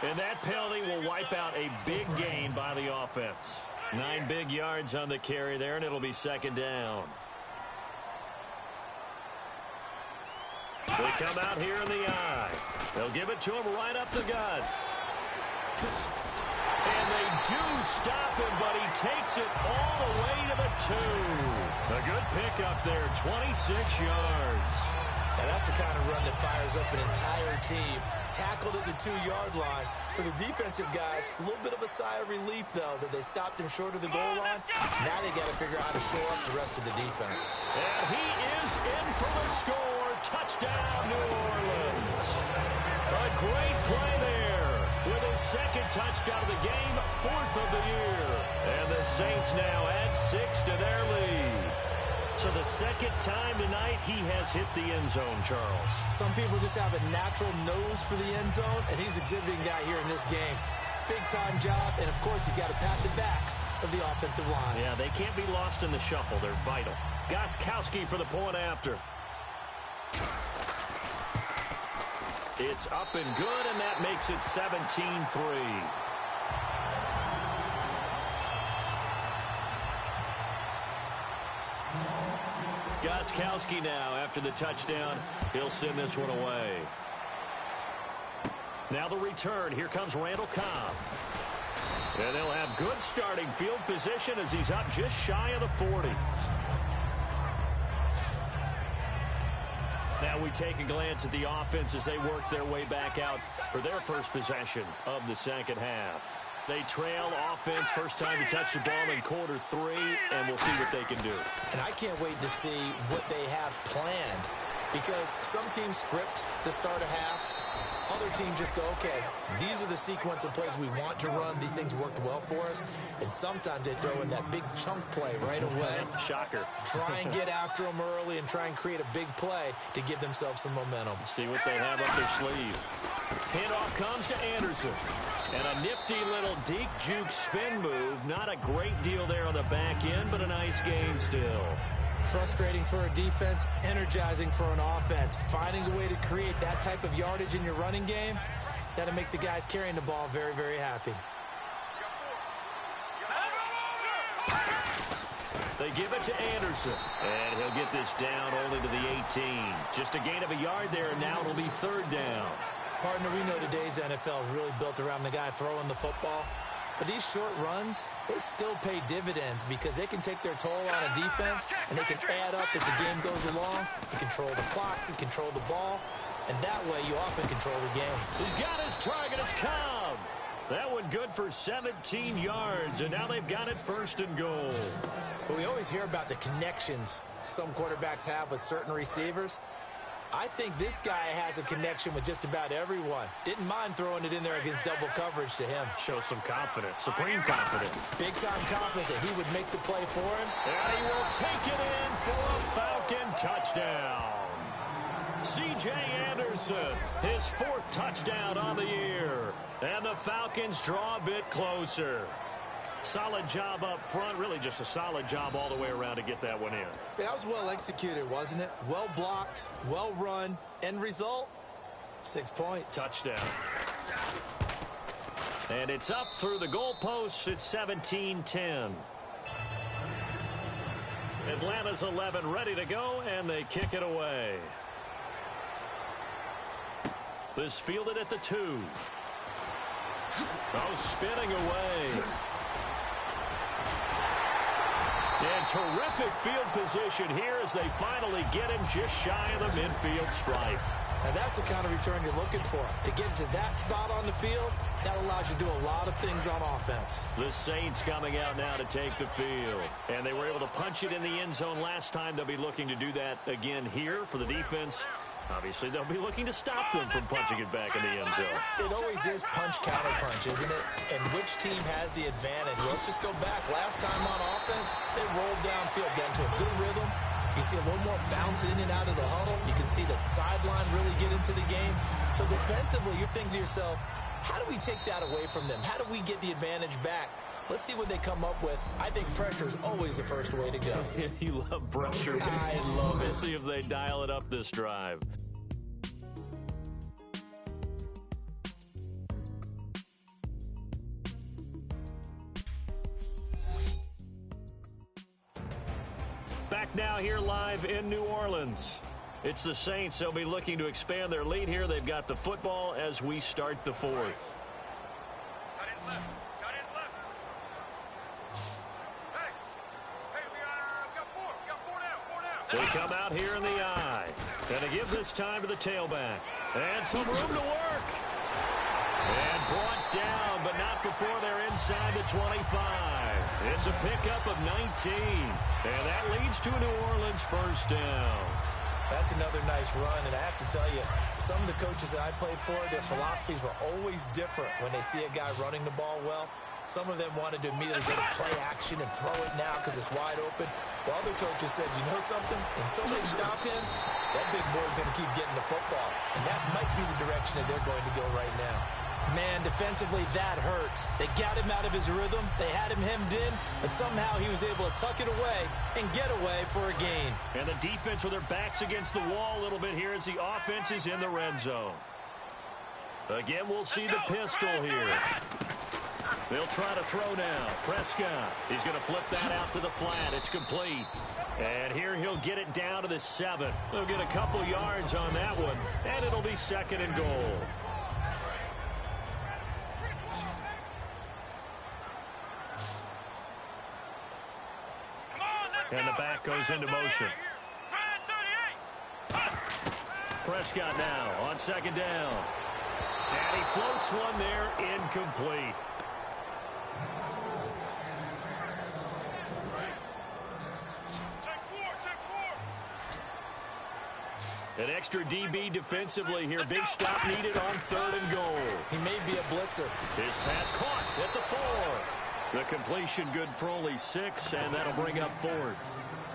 Speaker 5: And that penalty will wipe out a big gain by the offense. 9 big yards on the carry there, and it'll be second down. They come out here in the eye. They'll give it to him right up the gut. And they do stop him, but he takes it all the way to the 2. A good pickup there, 26 yards.
Speaker 6: And that's the kind of run that fires up an entire team. Tackled at the 2-yard line. For the defensive guys, a little bit of a sigh of relief, though, that they stopped him short of the goal line. Now they got to figure out how to shore up the rest of the defense.
Speaker 5: And he is in for the score. Touchdown, New Orleans. A great play there. With his second touchdown of the game, 4th of the year. And the Saints now add 6 to their lead. So the second time tonight he has hit the end zone, Charles.
Speaker 6: Some people just have a natural nose for the end zone, and he's exhibiting that here in this game. Big-time job, and of course he's got to pat the backs of the offensive line.
Speaker 5: Yeah, they can't be lost in the shuffle. They're vital. Gostkowski for the point after. It's up and good, and that makes it 17-3. Gostkowski now after the touchdown. He'll send this one away. Now the return. Here comes Randall Cobb. And they'll have good starting field position as he's up just shy of the 40. Now we take a glance at the offense as they work their way back out for their first possession of the second half. They trail offense, first time to touch the ball in quarter 3, and we'll see what they can do.
Speaker 6: And I can't wait to see what they have planned, because some teams script to start a half. Other teams just go, okay, these are the sequence of plays we want to run. These things worked well for us. And sometimes they throw in that big chunk play right away.
Speaker 5: Shocker.
Speaker 6: Try and get after them early and try and create a big play to give themselves some momentum.
Speaker 5: See what they have up their sleeve. Handoff comes to Anderson. And a nifty little deke juke spin move. Not a great deal there on the back end, but a nice gain still.
Speaker 6: Frustrating for a defense, energizing for an offense. Finding a way to create that type of yardage in your running game, that'll make the guys carrying the ball very, very happy.
Speaker 5: They give it to Anderson. And he'll get this down only to the 18. Just a gain of a yard there, and now it'll be third down.
Speaker 6: Partner, we know today's NFL is really built around the guy throwing the football. But these short runs, they still pay dividends because they can take their toll on a defense, and they can add up as the game goes along. You control the clock, you control the ball, and that way you often control the game.
Speaker 5: He's got his target. It's Cobb. That one good for 17 yards, and now they've got it first and goal.
Speaker 6: But we always hear about the connections some quarterbacks have with certain receivers. I think this guy has a connection with just about everyone. Didn't mind throwing it in there against double coverage to him.
Speaker 5: Shows some confidence, supreme confidence.
Speaker 6: Big-time confidence that he would make the play for him.
Speaker 5: And he will take it in for a Falcon touchdown. C.J. Anderson, his 4th touchdown on the year. And the Falcons draw a bit closer. Solid job up front. Really just a solid job all the way around to get that one in.
Speaker 6: That was well executed, wasn't it? Well blocked, well run. End result, 6 points.
Speaker 5: Touchdown. And it's up through the goalposts. It's 17-10. Atlanta's 11 ready to go, and they kick it away. This fielded at the 2. Oh, spinning away. And terrific field position here as they finally get him just shy of the midfield stripe.
Speaker 6: And that's the kind of return you're looking for. To get to that spot on the field, that allows you to do a lot of things on offense.
Speaker 5: The Saints coming out now to take the field. And they were able to punch it in the end zone last time. They'll be looking to do that again here for the defense. Obviously, they'll be looking to stop them from punching it back in the end zone.
Speaker 6: It always is punch-counter-punch, isn't it? And which team has the advantage? Let's just go back. Last time on offense, they rolled downfield, got into a good rhythm. You can see a little more bounce in and out of the huddle. You can see the sideline really get into the game. So defensively, you're thinking to yourself, how do we take that away from them? How do we get the advantage back? Let's see what they come up with. I think pressure is always the first way to go.
Speaker 5: You love pressure.
Speaker 6: I love it.
Speaker 5: We'll see if they dial it up this drive. Back now here live in New Orleans. It's the Saints. They'll be looking to expand their lead here. They've got the football as we start the 4th.
Speaker 3: Got his left. Got his left. Hey, we got 4. We got 4 down. 4 down.
Speaker 5: They come out here in the eye. And they give this time to the tailback. And some room to work. And brought down, but not before they're inside the 25. It's a pickup of 19. And that leads to a New Orleans first down.
Speaker 6: That's another nice run, and I have to tell you, some of the coaches that I played for, their philosophies were always different when they see a guy running the ball well. Some of them wanted to immediately go to play action and throw it now because it's wide open. While other coaches said, you know something? Until they stop him, that big boy's going to keep getting the football. And that might be the direction that they're going to go right now. Man, defensively, that hurts. They got him out of his rhythm. They had him hemmed in, but somehow he was able to tuck it away and get away for a gain.
Speaker 5: And the defense with their backs against the wall a little bit here as the offense is in the red zone. Again, we'll see the pistol here. They'll try to throw now. Prescott. He's going to flip that out to the flat. It's complete. And here he'll get it down to the 7. He'll get a couple yards on that one, and it'll be 2nd and goal. And the back goes into motion. Prescott now on 2nd down. And he floats one there, incomplete. An extra DB defensively here. Big stop needed on 3rd and goal.
Speaker 6: He may be a blitzer.
Speaker 5: His pass caught at the 4. The completion good for only 6, and that'll bring up 4th.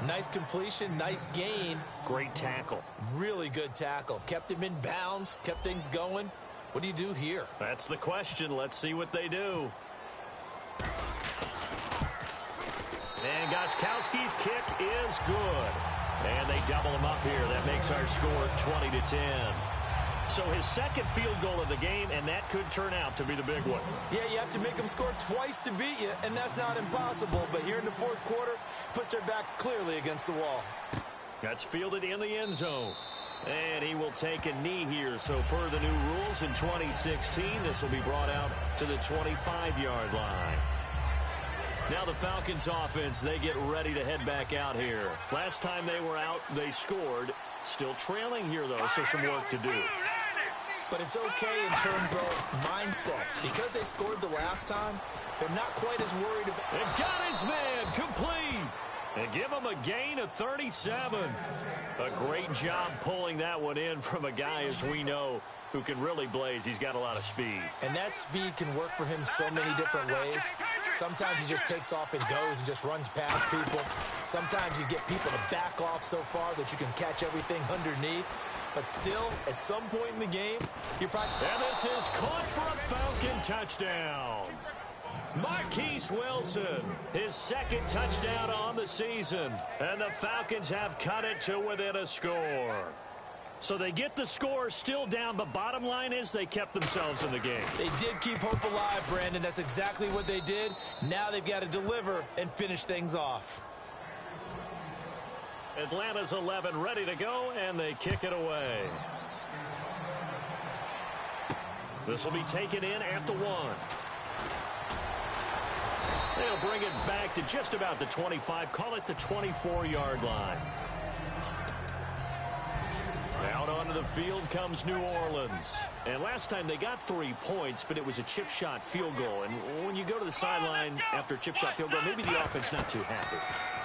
Speaker 6: Nice completion, nice gain.
Speaker 5: Great tackle.
Speaker 6: Really good tackle. Kept him in bounds, kept things going. What do you do here?
Speaker 5: That's the question. Let's see what they do. And Gostkowski's kick is good. And they double him up here. That makes our score 20-10. So his 2nd field goal of the game, and that could turn out to be the big one.
Speaker 6: Yeah, you have to make them score twice to beat you, and that's not impossible. But here in the 4th quarter, puts their backs clearly against the wall.
Speaker 5: That's fielded in the end zone. And he will take a knee here. So per the new rules in 2016, this will be brought out to the 25-yard line. Now the Falcons offense, they get ready to head back out here. Last time they were out, they scored. Still trailing here, though, so some work to do.
Speaker 6: But it's okay in terms of mindset. Because they scored the last time, they're not quite as worried about...
Speaker 5: And got his man complete. And give him a gain of 37. A great job pulling that one in from a guy, as we know, who can really blaze. He's got a lot of speed.
Speaker 6: And that speed can work for him so many different ways. Sometimes he just takes off and goes and just runs past people. Sometimes you get people to back off so far that you can catch everything underneath. But still, at some point in the game, you're probably...
Speaker 5: And this is caught for a Falcon touchdown. Marquise Wilson, his 2nd touchdown on the season. And the Falcons have cut it to within a score. So they get the score still down, but bottom line is they kept themselves in the game.
Speaker 6: They did keep hope alive, Brandon. That's exactly what they did. Now they've got to deliver and finish things off.
Speaker 5: Atlanta's 11 ready to go, and they kick it away. This will be taken in at the 1. They'll bring it back to just about the 25. Call it the 24-yard line. Out onto the field comes New Orleans. And last time they got 3 points, but it was a chip shot field goal. And when you go to the sideline after a chip shot field goal, maybe the offense not too happy.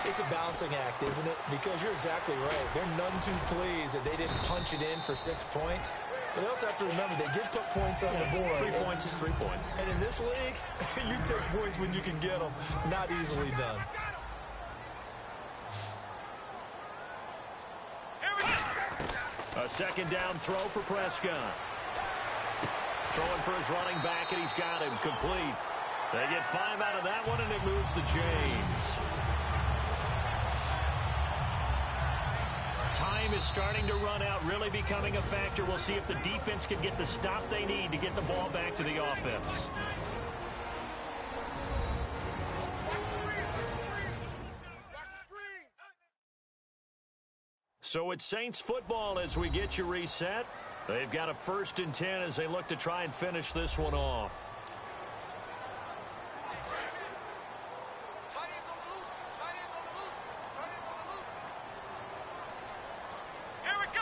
Speaker 6: It's a balancing act, isn't it? Because you're exactly right. They're none too pleased that they didn't punch it in for 6 points. But they also have to remember they did put points on the board.
Speaker 5: 3 points is 3 points.
Speaker 6: And in this league, you take points when you can get them. Not easily done.
Speaker 5: A 2nd down throw for Prescott. Throwing for his running back, and he's got him complete. They get 5 out of that one, and it moves to James. Time is starting to run out, really becoming a factor. We'll see if the defense can get the stop they need to get the ball back to the offense. So it's Saints football as we get you reset. They've got a 1st and 10 as they look to try and finish this one off.
Speaker 3: Here we go.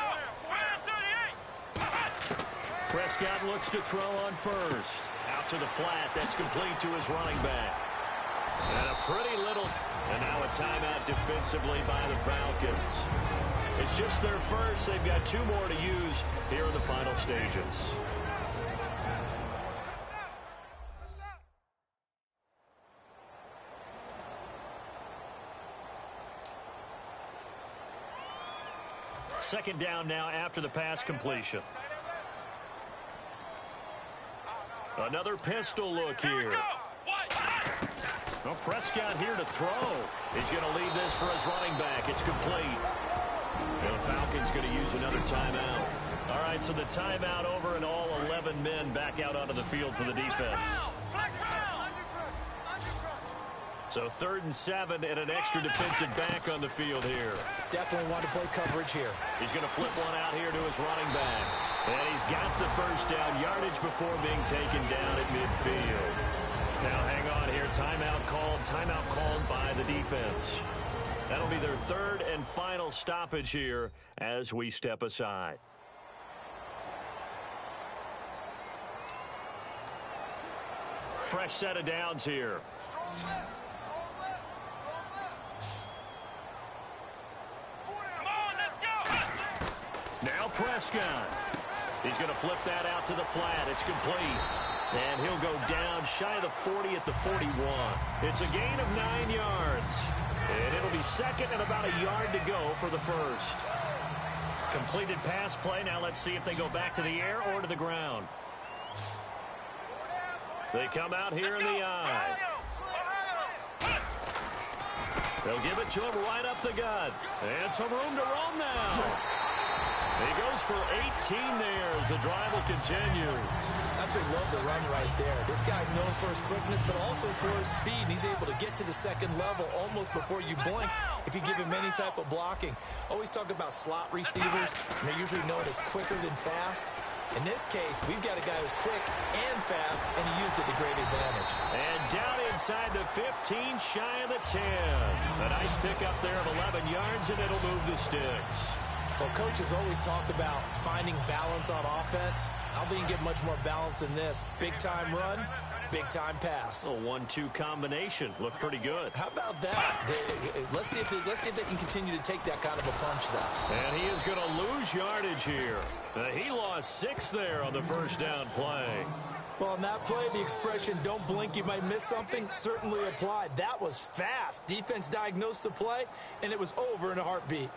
Speaker 3: 38.
Speaker 5: Prescott looks to throw on 1st. Out to the flat. That's complete to his running back. And a pretty little... And now a timeout defensively by the Falcons. It's just their 1st. They've got 2 more to use here in the final stages. Second down now after the pass completion. Another pistol look here. Well, Prescott here to throw. He's going to leave this for his running back. It's complete. And the Falcons going to use another timeout. All right, so the timeout over and all 11 men back out onto the field for the defense. So 3rd and 7 and an extra defensive back on the field here.
Speaker 6: Definitely want to play coverage here.
Speaker 5: He's going to flip one out here to his running back. And he's got the first down yardage before being taken down at midfield. Now hang on here. Timeout called by the defense. That'll be their 3rd and final stoppage here as we step aside. Fresh set of downs here. Now Prescott. He's going to flip that out to the flat. It's complete. And he'll go down shy of the 40 at the 41. It's a gain of 9 yards. And it'll be 2nd and about a yard to go for the first. Completed pass play. Now let's see if they go back to the air or to the ground. They come out here in the eye. They'll give it to him right up the gut. And some room to roam now. He goes for 18 there as the drive will continue.
Speaker 6: Absolutely love the run right there. This guy's known for his quickness, but also for his speed. And he's able to get to the 2nd level almost before you blink if you give him any type of blocking. Always talk about slot receivers, and they're usually known as quicker than fast. In this case, we've got a guy who's quick and fast, and he used it to great advantage.
Speaker 5: And down inside the 15, shy of the 10. A nice pickup there of 11 yards, and it'll move the sticks.
Speaker 6: Well, coaches always talk about finding balance on offense. I don't think you can get much more balance than this. Big-time run, big-time pass.
Speaker 5: A 1-2 combination. Looked pretty good.
Speaker 6: How about that? Let's see if they can continue to take that kind of a punch, though.
Speaker 5: And he is going to lose yardage here. He lost 6 there on the first down play.
Speaker 6: Well, on that play, the expression, don't blink, you might miss something, certainly applied. That was fast. Defense diagnosed the play, and it was over in a heartbeat.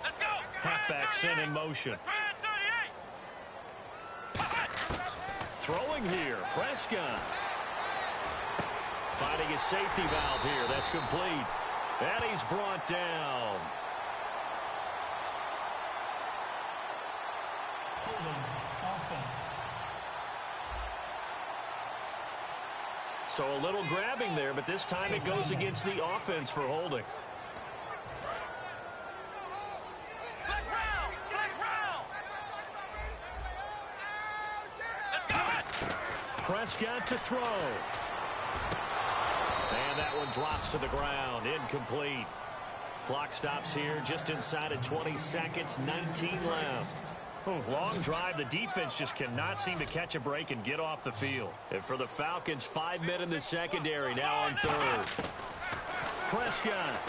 Speaker 3: Let's go.
Speaker 5: Halfback sent in motion. Throwing here, Prescott. Finding his safety valve here. That's complete. And he's brought down.
Speaker 7: Holding offense.
Speaker 5: So a little grabbing there, but this time it goes against the offense for holding. Prescott to throw. And that one drops to the ground. Incomplete. Clock stops here just inside of 20 seconds. 19 left. Long drive. The defense just cannot seem to catch a break and get off the field. And for the Falcons, 5 men in the secondary now on 3rd. Prescott.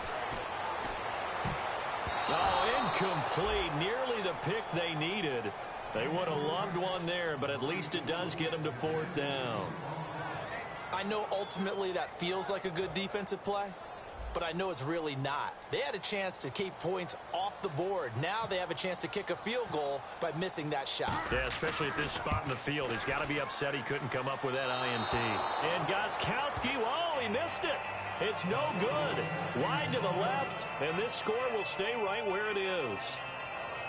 Speaker 5: Oh, incomplete. Nearly the pick they needed. They would have loved one there, but at least it does get them to 4th down.
Speaker 6: I know ultimately that feels like a good defensive play, but I know it's really not. They had a chance to keep points off the board. Now they have a chance to kick a field goal by missing that shot.
Speaker 5: Yeah, especially at this spot in the field. He's got to be upset he couldn't come up with that INT. And Gostkowski, whoa, he missed it. It's no good. Wide to the left, and this score will stay right where it is.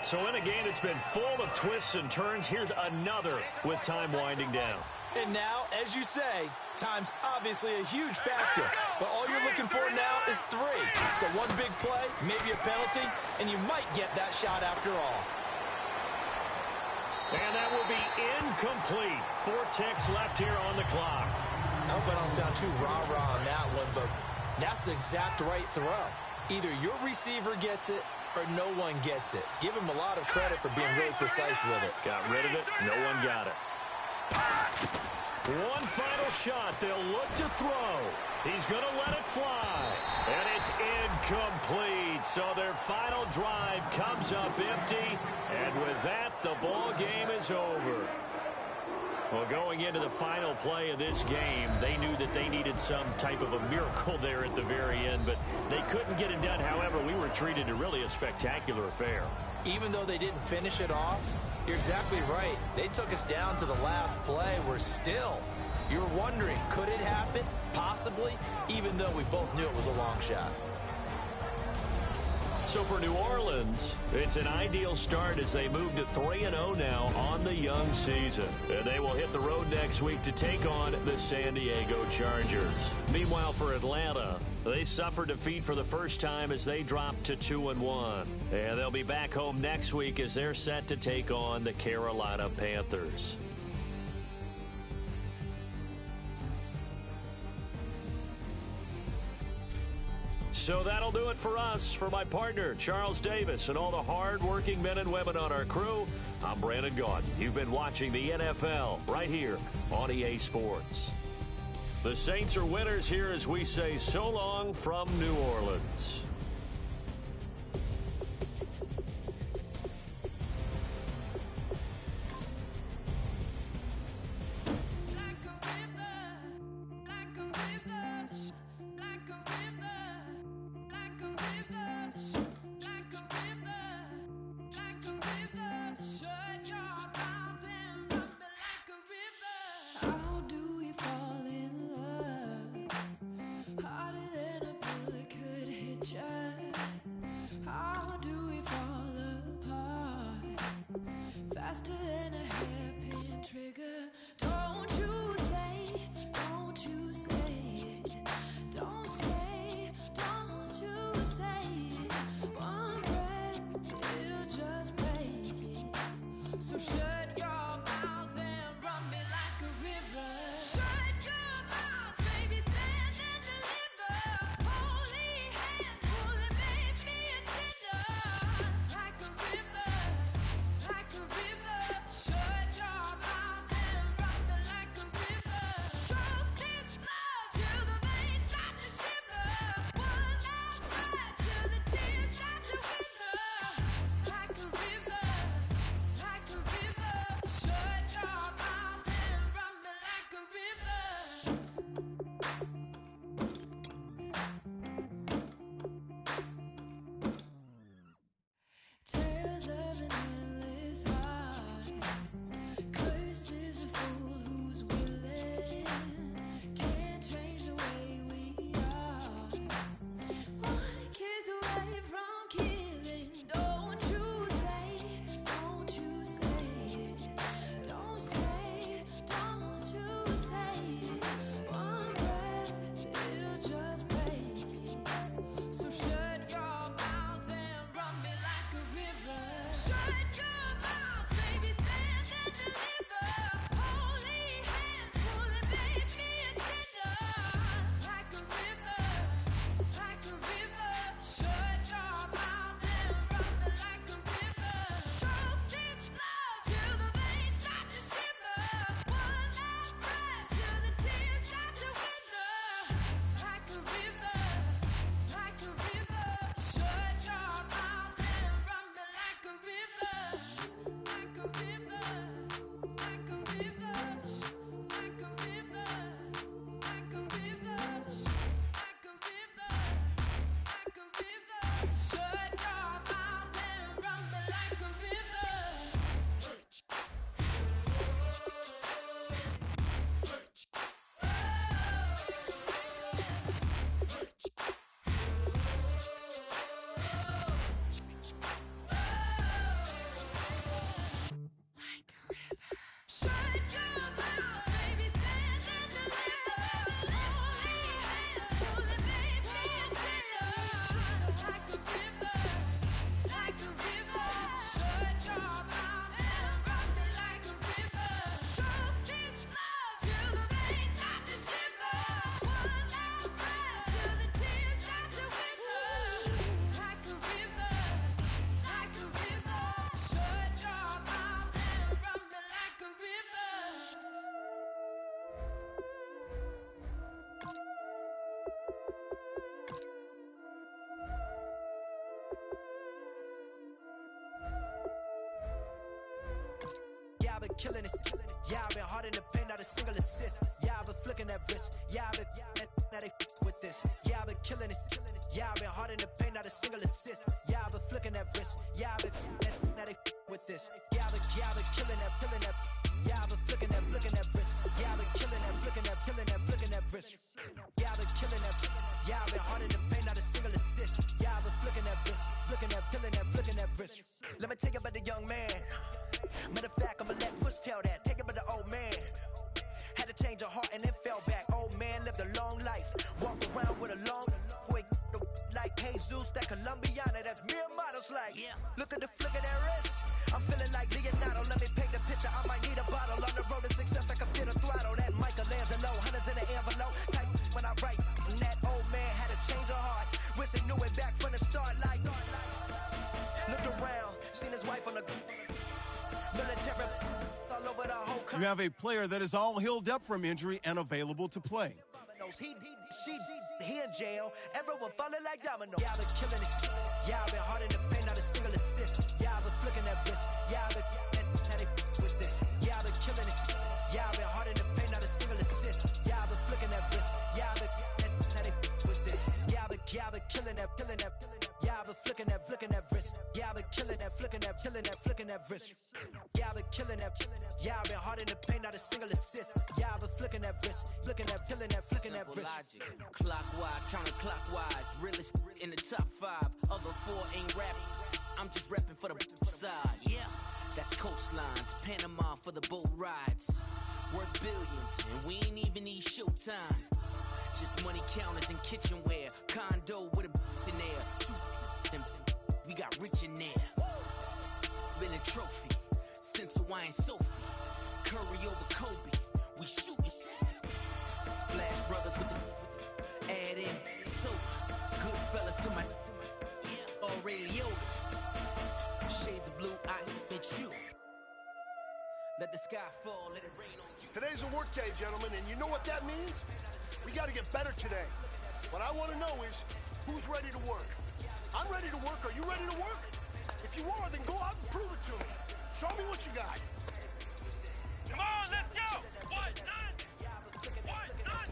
Speaker 5: So in a game that's been full of twists and turns, here's another with time winding down.
Speaker 6: And now, as you say, time's obviously a huge factor. But all you're looking for now is 3. So one big play, maybe a penalty, and you might get that shot after all.
Speaker 5: And that will be incomplete. 4 ticks left here on the clock.
Speaker 6: I hope I don't sound too rah-rah on that one, but that's the exact right throw. Either your receiver gets it or no one gets it. Give him a lot of credit for being really precise with it.
Speaker 5: Got rid of it. No one got it. One final shot. They'll look to throw. He's going to let it fly. And it's incomplete. So their final drive comes up empty. And with that, the ball game is over. Well, going into the final play of this game, they knew that they needed some type of a miracle there at the very end, but they couldn't get it done. However, we were treated to really a spectacular affair.
Speaker 6: Even though they didn't finish it off, you're exactly right. They took us down to the last play. We're still, you're wondering, could it happen? Possibly, even though we both knew it was a long shot.
Speaker 5: So for New Orleans, it's an ideal start as they move to 3-0 now on the young season. And they will hit the road next week to take on the San Diego Chargers. Meanwhile, for Atlanta, they suffered defeat for the first time as they dropped to 2-1. And they'll be back home next week as they're set to take on the Carolina Panthers. So that'll do it for us. For my partner, Charles Davis, and all the hard-working men and women on our crew, I'm Brandon Gaudin. You've been watching the NFL right here on EA Sports. The Saints are winners here as we say so long from New Orleans.
Speaker 9: Faster than a hairpin trigger. Don't you say, don't you say it. Don't say, don't you say it. One breath, it'll just break it. So shut your mouth and run me like a river. Shut your mouth, baby, stand and deliver. Holy hands, holy, make me a sinner. Like a river, like a river. Shut your mouth and run me like a river. Choke this love till the veins start to shiver. One last breath till the tears start to wither. Like a river, like a river. Shut your mouth and run me like a river. Tales of an endless ride. Cursed is a fool who's willing. Can't change the way we are. One kiss away from killing. Don't you say, don't you say it. Don't say, don't you say it. One breath, it'll just break it. So shut your mouth and run me like a river. Shut your mouth, baby, stand and deliver. Holy hands, holy, make me a sinner. Like a river, like a river. Shut your mouth and run me like a river. Choke this love till the veins start to shiver. One last breath till the tears start to wither. Like a river, like a river. Shut your mouth and run me like a river. Like a river, like a river. Like a river, like a river. Like a river, like a river. Shut your mouth and run me like a river. Shut your mouth, baby, stand and deliver. Holy hands, holy, make me a sinner. Like a river, like a river. Shut your mouth and run me like a river. Choke this love till the veins start to shiver. One last breath till the tears start to wither. Like a river, like a river. Shut your mouth and run me like a river.
Speaker 8: Yeah, I've been killing it. Yeah, I've been hard in the paint, not a single assist. Yeah, I've been flicking that wrist. Yeah, I've been now they with this. Yeah, I've been killing it. Yeah, I've been hard in the paint, not a single assist. Yeah, I've been flicking that wrist. Yeah, I've been now they with this. Yeah, I've been killing that, killing that. Yeah, I've been flicking that wrist. Yeah, I've been killing that, flicking that wrist. Yeah, I've been killing that. Yeah, I've been hard in the paint, not a single assist. Yeah, I've been flicking that wrist, flicking like, look at the flick of that wrist. I'm feeling like Leonardo, let me paint the picture. I might need a bottle on the road to success. I can feel the throttle. That Michelangelo, hundreds in the envelope. Type when I write, and that old man had to change her heart. Wish he knew it back from the start. Like, looked around, seen his wife on the military all over the whole country.
Speaker 4: You have a player that is all healed up from injury and available to play.
Speaker 8: He in jail. Everyone falling like dominoes. Yeah, I've been killing it. Yeah, I've been hard in the paint, not a single assist. Yeah, I've been flicking that wrist. Yeah, I've been now they with this. Yeah, I've been killing it. Yeah, I've been hard in the paint, not a single assist. Yeah, I've been flicking that wrist. Yeah, I've been now they with this. Yeah, I've been killing that. Yeah, I've been flicking that wrist. Yeah, I've been killing that, flicking that wrist. Yeah, I've been killing that. Yeah, I've been hard in the paint, not a single assist. Yeah, I've been flicking that wrist, flicking that wrist.
Speaker 10: Logic, clockwise, counterclockwise, realest in the top 5. Other 4 ain't rapping. I'm just repping for the side. Yeah, that's coastlines, Panama for the boat rides. Worth billions, and we ain't even need showtime. Just money counters and kitchenware. Condo with a in there. We got rich in there. Been a trophy since Hawaiian Sophie. Curry over Kobe. We shooting. Splash Brothers with the add in soap. Good fellas to my Aureliotis. Shades of blue, I bet you. Let the sky fall, let it rain on you.
Speaker 11: Today's a work day, gentlemen, and you know what that means? We got to get better today. What I want to know is, who's ready to work? I'm ready to work. Are you ready to work? If you are, then go out and prove it to me. Show me what you got.
Speaker 3: Come on, let's go! 190! 190!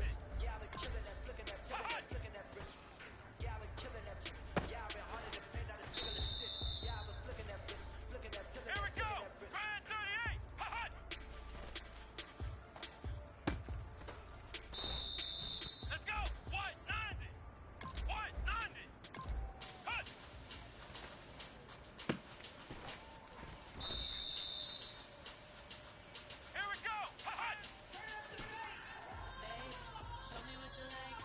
Speaker 3: Here we go! Brand 38! Let's go! 190! 190! Cut! Here we go!
Speaker 9: Show me what you like.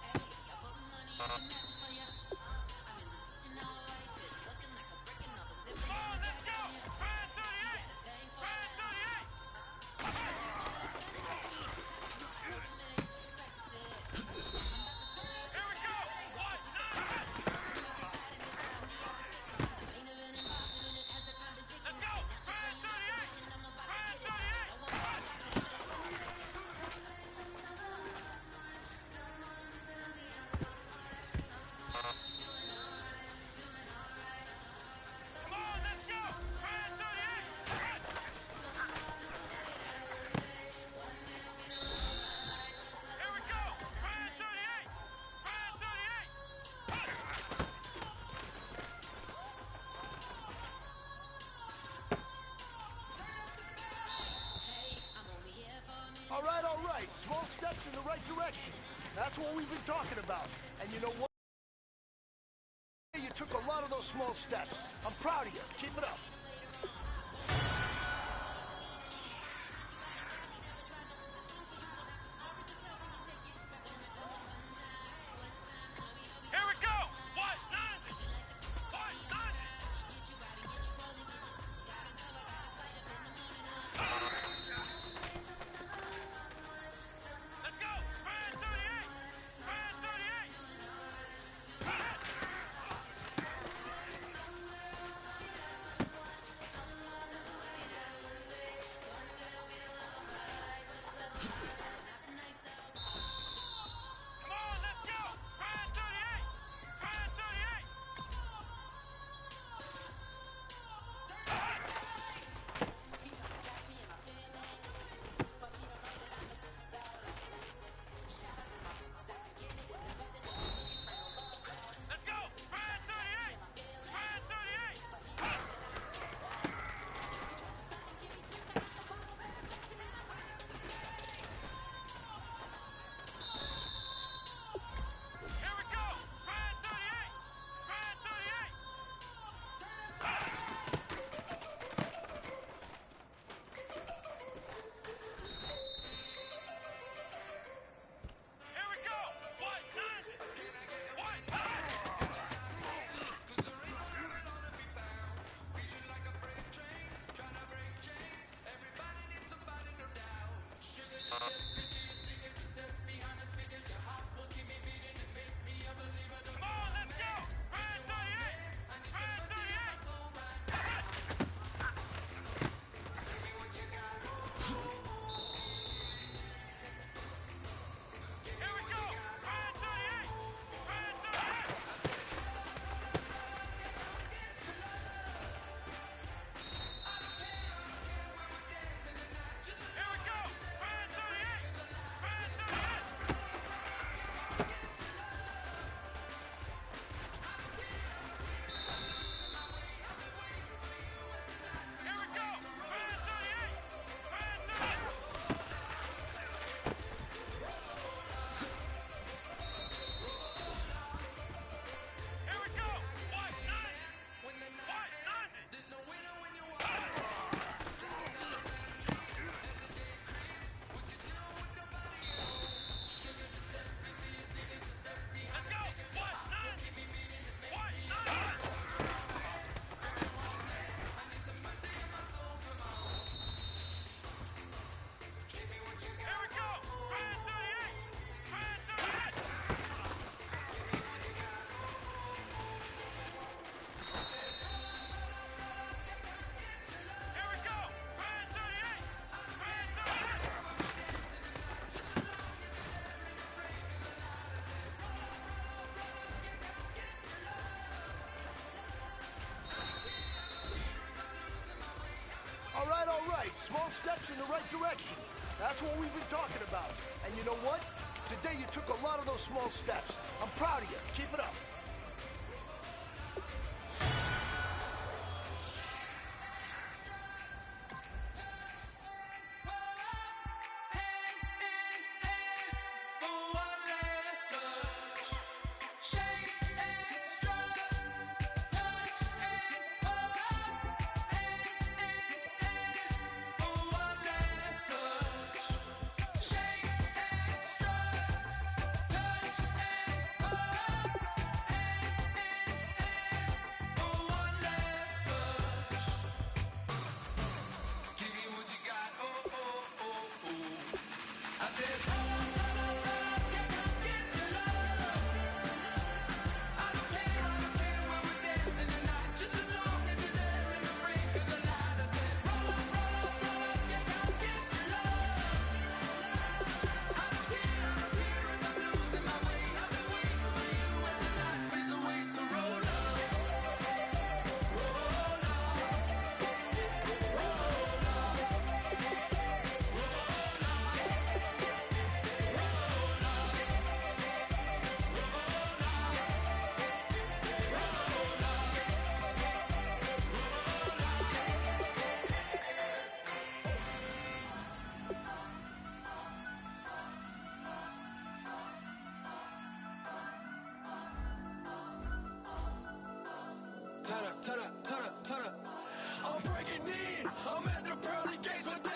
Speaker 9: Hey, I put money in the match for ya. I'm in this fucking all right fit, looking like a brick and all the zippers.
Speaker 3: Come on, let's go! Brand 38! Brand 38! Here we go! 190! Let's go! Brand 38! Brand 38! Come on, let's go! Brand 38! Here we go! Brand 38! Brand 38!
Speaker 11: All right. Small steps in the right direction. That's what we've been talking about. And you know what? You took a lot of those small steps. I'm proud of you. Keep it up.
Speaker 3: Here we go! 190! 190! Let's go! Brand 38! Brand 38!
Speaker 11: small steps in the right direction. That's what we've been talking about. And you know what? Today you took a lot of those small steps. I'm proud of you. Keep it up.
Speaker 8: Turn up. I'm breaking in. I'm at the pearly gates with